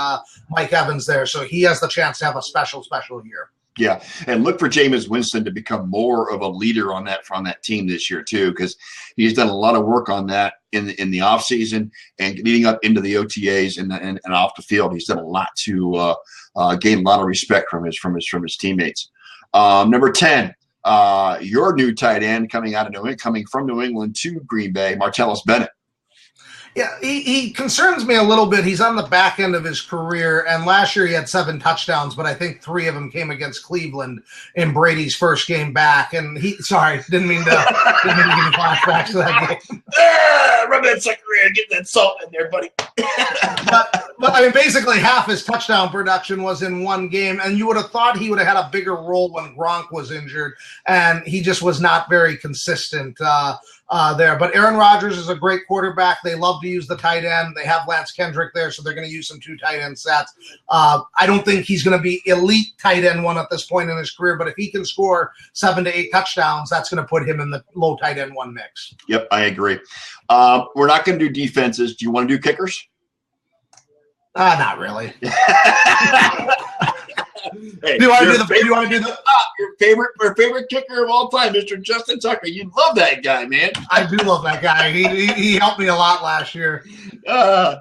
Mike Evans there. So he has the chance to have a special year. Yeah, and look for Jameis Winston to become more of a leader on that team this year too, because he's done a lot of work on that in the offseason and leading up into the OTAs and off the field. He's done a lot to gain a lot of respect from his teammates. Number 10, your new tight end coming from New England to Green Bay, Martellus Bennett. Yeah, he concerns me a little bit. He's on the back end of his career, and last year he had 7 touchdowns, but I think 3 of them came against Cleveland in Brady's first game back. And didn't mean to give me flashbacks to that game. Rub that sucker in, get that salt in there, buddy. but I mean, basically half his touchdown production was in one game, and you would have thought he would have had a bigger role when Gronk was injured, and he just was not very consistent there. But Aaron Rodgers is a great quarterback. They love to use the tight end. They have Lance Kendrick there, so they're going to use some 2 tight end sets. I don't think he's going to be elite tight end 1 at this point in his career, but if he can score 7 to 8 touchdowns, that's going to put him in the low tight end 1 mix. Yep, I agree. We're not going to do defenses. Do you want to do kickers? Not really. Hey, do you want to do the your favorite kicker of all time, Mr. Justin Tucker? You love that guy, man. I do love that guy. He helped me a lot last year. All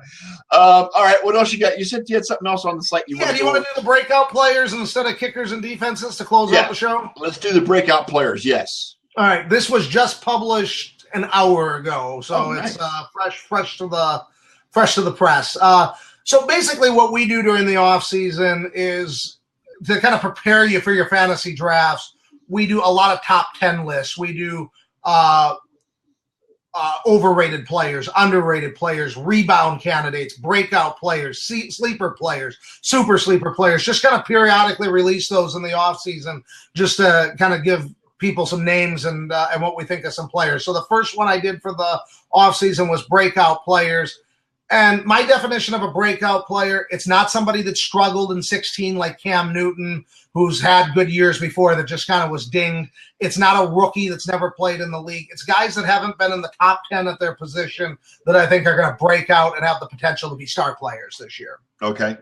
right, what else you got? You said you had something else on the slate. Do you want to do the breakout players instead of kickers and defenses to close out the show? Let's do the breakout players. Yes. All right, this was just published an hour ago, so nice. It's fresh to the press. So basically, what we do during the off season is to kind of prepare you for your fantasy drafts. We do a lot of top 10 lists. We do overrated players, underrated players, rebound candidates, breakout players, sleeper players, super sleeper players. Just kind of periodically release those in the off season, just to kind of give people some names and what we think of some players. So the first one I did for the off season was breakout players. And my definition of a breakout player, it's not somebody that struggled in 16 like Cam Newton, who's had good years before that just kind of was dinged. It's not a rookie that's never played in the league. It's guys that haven't been in the top 10 at their position that I think are going to break out and have the potential to be star players this year. Okay.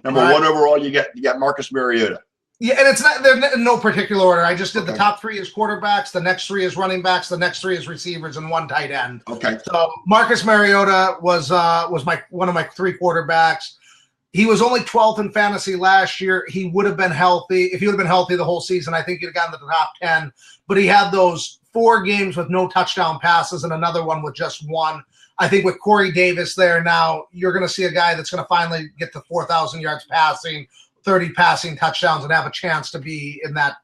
Number 1 overall, you got Marcus Mariota. Yeah, and they're in no particular order. I just did the top 3 as quarterbacks, the next 3 as running backs, the next 3 as receivers, and 1 tight end. Okay. So Marcus Mariota was one of my 3 quarterbacks. He was only 12th in fantasy last year. He would have been healthy. If he would have been healthy the whole season, I think he'd have gotten to the top 10. But he had those 4 games with no touchdown passes and another one with just 1. I think with Corey Davis there now, you're going to see a guy that's going to finally get to 4,000 yards passing, 30 passing touchdowns, and have a chance to be in that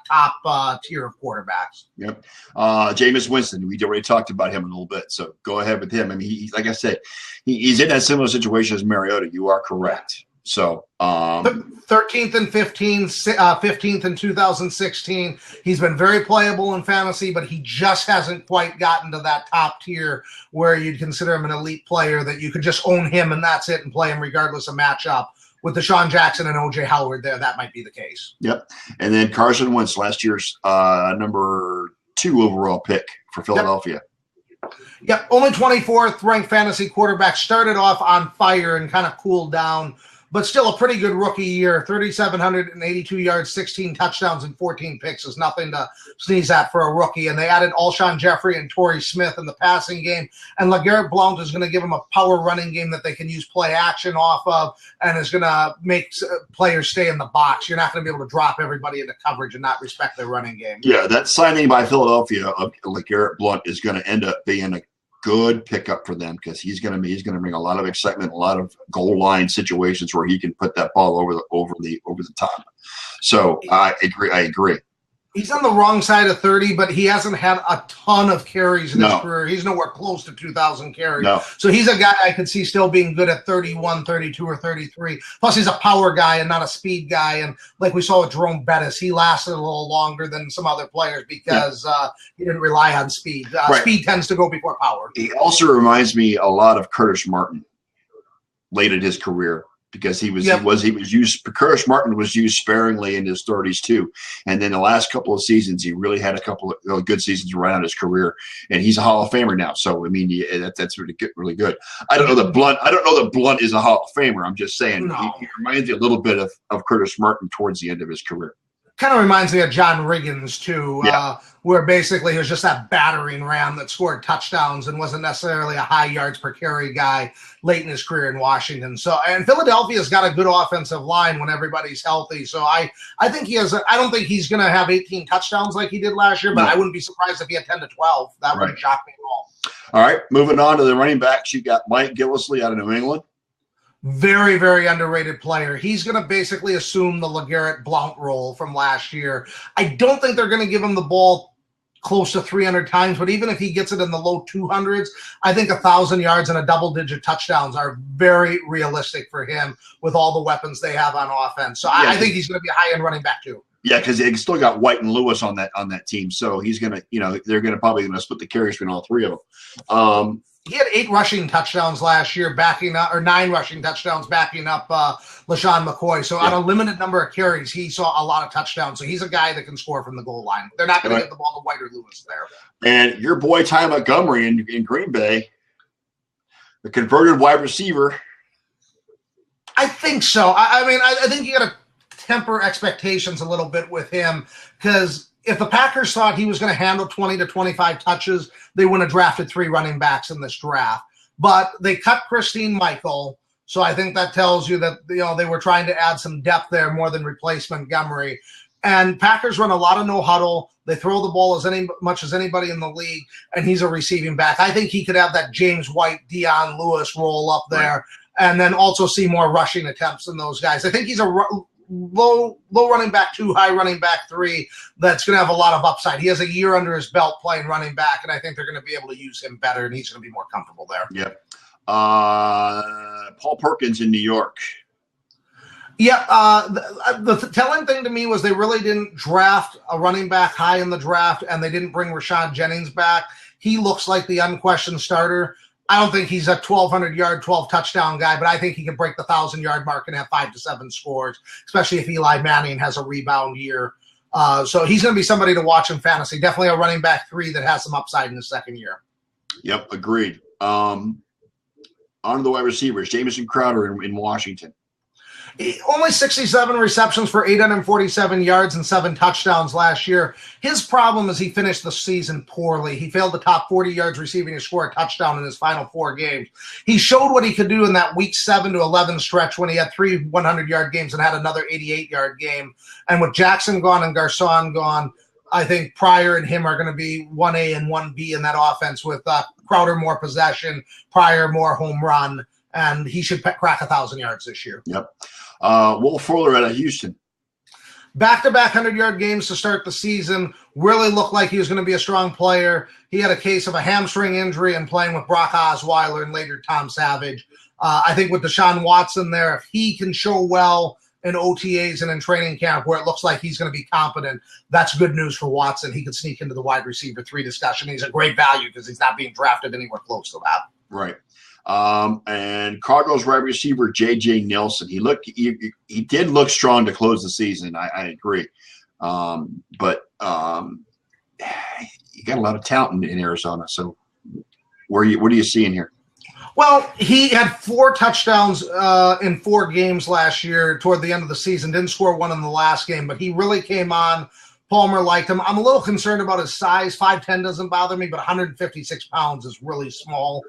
top tier of quarterbacks. Yep. Jameis Winston, we already talked about him a little bit, so go ahead with him. I mean, he, like I said, he's in that similar situation as Mariota. You are correct. So 13th and 15th in 2016. He's been very playable in fantasy, but he just hasn't quite gotten to that top tier where you'd consider him an elite player that you could just own him and that's it and play him regardless of matchup. With Deshaun Jackson and O.J. Howard there, that might be the case. Yep. And then Carson Wentz, last year's number 2 overall pick for Philadelphia. Yep. Only 24th ranked fantasy quarterback, started off on fire and kind of cooled down, but still a pretty good rookie year. 3,782 yards, 16 touchdowns, and 14 picks is nothing to sneeze at for a rookie. And they added Alshon Jeffrey and Torrey Smith in the passing game. And LeGarrette Blount is going to give them a power running game that they can use play action off of and is going to make players stay in the box. You're not going to be able to drop everybody into coverage and not respect their running game. Yeah, that signing by Philadelphia of LeGarrette Blount is going to end up being a good pickup for them because he's going to bring a lot of excitement, a lot of goal line situations where he can put that ball over the top. So I agree. He's on the wrong side of 30, but he hasn't had a ton of carries in his career. He's nowhere close to 2,000 carries. No. So he's a guy I could see still being good at 31, 32, or 33. Plus, he's a power guy and not a speed guy. And like we saw with Jerome Bettis, he lasted a little longer than some other players because he didn't rely on speed. Right. Speed tends to go before power. He also reminds me a lot of Curtis Martin late in his career. Because he was used. Curtis Martin was used sparingly in his 30s too, and then the last couple of seasons he really had a couple of good seasons around his career, and he's a Hall of Famer now. So I mean, that's really good. I don't know that Blunt is a Hall of Famer. I'm just saying he reminds you a little bit of Curtis Martin towards the end of his career. Kind of reminds me of John Riggins too, where basically he was just that battering ram that scored touchdowns and wasn't necessarily a high yards per carry guy late in his career in Washington. So, and Philadelphia's got a good offensive line when everybody's healthy. So I think he has. I don't think he's going to have 18 touchdowns like he did last year, but I wouldn't be surprised if he had 10 to 12. That wouldn't shock me at all. All right, moving on to the running backs. You got Mike Gillislee out of New England. Very, very underrated player. He's going to basically assume the LeGarrette Blount role from last year. I don't think they're going to give him the ball close to 300 times, but even if he gets it in the low 200s, I think 1,000 yards and a double-digit touchdowns are very realistic for him with all the weapons they have on offense. So I think he's going to be a high-end running back too. Yeah, because they still got White and Lewis on that team, so he's going to, they're going to probably split the carries between all three of them. He had 8 rushing touchdowns last year, 9 rushing touchdowns backing up LaShawn McCoy. So on a limited number of carries, he saw a lot of touchdowns. So he's a guy that can score from the goal line. They're not going to get the ball to White or Lewis there. And your boy Ty Montgomery in Green Bay, the converted wide receiver. I think so. I mean, I think you got to temper expectations a little bit with him because if the Packers thought he was going to handle 20 to 25 touches, they wouldn't have drafted 3 running backs in this draft. But they cut Christine Michael, so I think that tells you that they were trying to add some depth there more than replace Montgomery. And Packers run a lot of no huddle. They throw the ball as much as anybody in the league, and he's a receiving back. I think he could have that James White, Dion Lewis roll up there, and then also see more rushing attempts than those guys. I think he's a low running back 2, high running back 3 that's going to have a lot of upside. He has a year under his belt playing running back, and I think they're going to be able to use him better, and he's going to be more comfortable there. Yep. Paul Perkins in New York. Yeah, the telling thing to me was they really didn't draft a running back high in the draft, and they didn't bring Rashad Jennings back. He looks like the unquestioned starter. I don't think he's a 1,200-yard, 12-touchdown guy, but I think he can break the 1,000-yard mark and have 5 to 7 scores, especially if Eli Manning has a rebound year. So he's going to be somebody to watch in fantasy. Definitely a running back 3 that has some upside in his second year. Yep, agreed. On to the wide receivers, Jamison Crowder in Washington. Only 67 receptions for 847 yards and 7 touchdowns last year. His problem is he finished the season poorly. He failed to top 40 yards receiving to score a touchdown in his final 4 games. He showed what he could do in that week 7 to 11 stretch when he had 3 100-yard games and had another 88-yard game. And with Jackson gone and Garcon gone, I think Pryor and him are going to be 1A and 1B in that offense with Crowder more possession, Pryor more home run, and he should crack 1,000 yards this year. Yep. Will Fuller out of Houston. Back-to-back 100-yard games to start the season. Really looked like he was going to be a strong player. He had a case of a hamstring injury and playing with Brock Osweiler and later Tom Savage. I think with Deshaun Watson there, if he can show well in OTAs and in training camp where it looks like he's going to be competent, that's good news for Watson. He could sneak into the wide receiver 3 discussion. He's a great value because he's not being drafted anywhere close to that. Right. And Cardinals wide receiver J.J. Nelson. He did look strong to close the season. I agree. But you got a lot of talent in Arizona. So what are you seeing here? Well, he had 4 touchdowns in 4 games last year toward the end of the season. Didn't score one in the last game, but he really came on. Palmer liked him. I'm a little concerned about his size. 5'10" doesn't bother me, but 156 pounds is really small,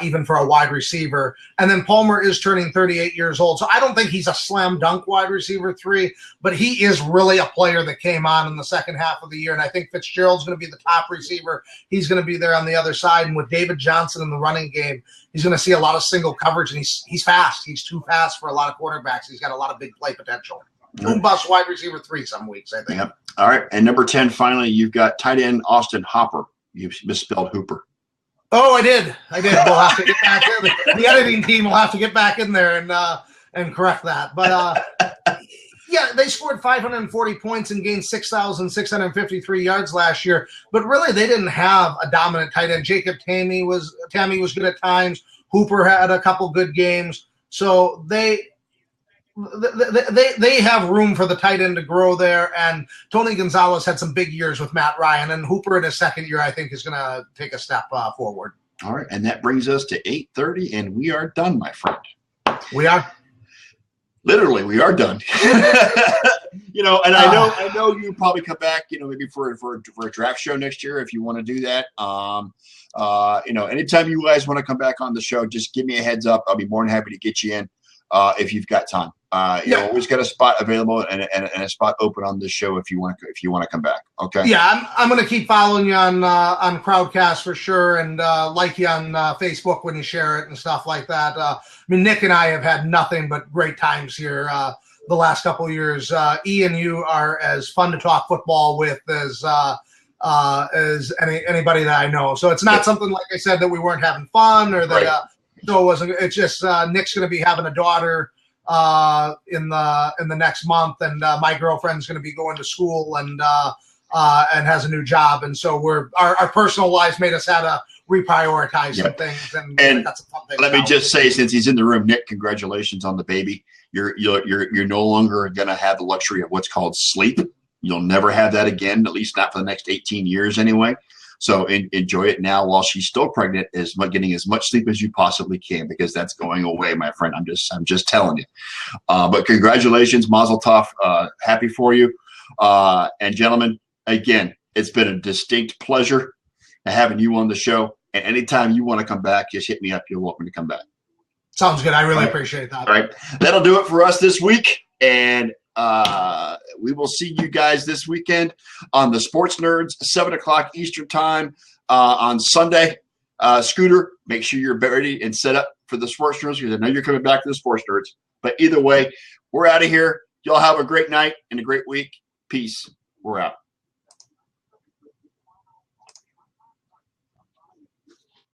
even for a wide receiver. And then Palmer is turning 38 years old, so I don't think he's a slam dunk wide receiver 3, but he is really a player that came on in the second half of the year, and I think Fitzgerald's going to be the top receiver. He's going to be there on the other side, and with David Johnson in the running game, he's going to see a lot of single coverage, and he's fast. He's too fast for a lot of quarterbacks. He's got a lot of big play potential. Boom bust wide receiver 3 some weeks, I think. Yep. All right. And number 10, finally, you've got tight end Austin Hopper. You misspelled Hooper. Oh, I did. We'll have to get back in. The editing team will have to get back in there and correct that. But yeah, they scored 540 points and gained 6,653 yards last year. But really, they didn't have a dominant tight end. Jacob Tammy was good at times. Hooper had a couple good games. So they have room for the tight end to grow there, and Tony Gonzalez had some big years with Matt Ryan, and Hooper in his second year I think is going to take a step forward. All right, and that brings us to 8:30, and we are done, my friend. We are? Literally, we are done. And I know you probably come back, maybe for a draft show next year if you want to do that. Anytime you guys want to come back on the show, just give me a heads up. I'll be more than happy to get you in if you've got time. Always got a spot available and a spot open on this show if you want to come back. Okay. Yeah, I'm going to keep following you on Crowdcast for sure, and like you on Facebook when you share it and stuff like that. Nick and I have had nothing but great times here the last couple of years. Ian, you are as fun to talk football with as anybody that I know. So it's not something, like I said, that we weren't having fun or that so it wasn't. It's just Nick's going to be having a daughter in the next month, and my girlfriend's going to be going to school and has a new job, and so our personal lives made us have to reprioritize some things, and that's a fun thing. Let me just say, since he's in the room, Nick, congratulations on the baby. You're no longer going to have the luxury of what's called sleep. You'll never have that again, at least not for the next 18 years anyway. So enjoy it now while she's still pregnant, getting as much sleep as you possibly can, because that's going away, my friend. I'm just telling you. But congratulations, Mazel Tov. Happy for you. And gentlemen, again, it's been a distinct pleasure having you on the show. And anytime you want to come back, just hit me up. You're welcome to come back. Sounds good. I really appreciate that. All right. That'll do it for us this week. And we will see you guys this weekend on the Sports Nerds, 7:00 Eastern time on Sunday. Scooter, make sure you're ready and set up for the Sports Nerds, because I know you're coming back to the Sports Nerds. But either way, we're out of here. Y'all have a great night and a great week. Peace. We're out.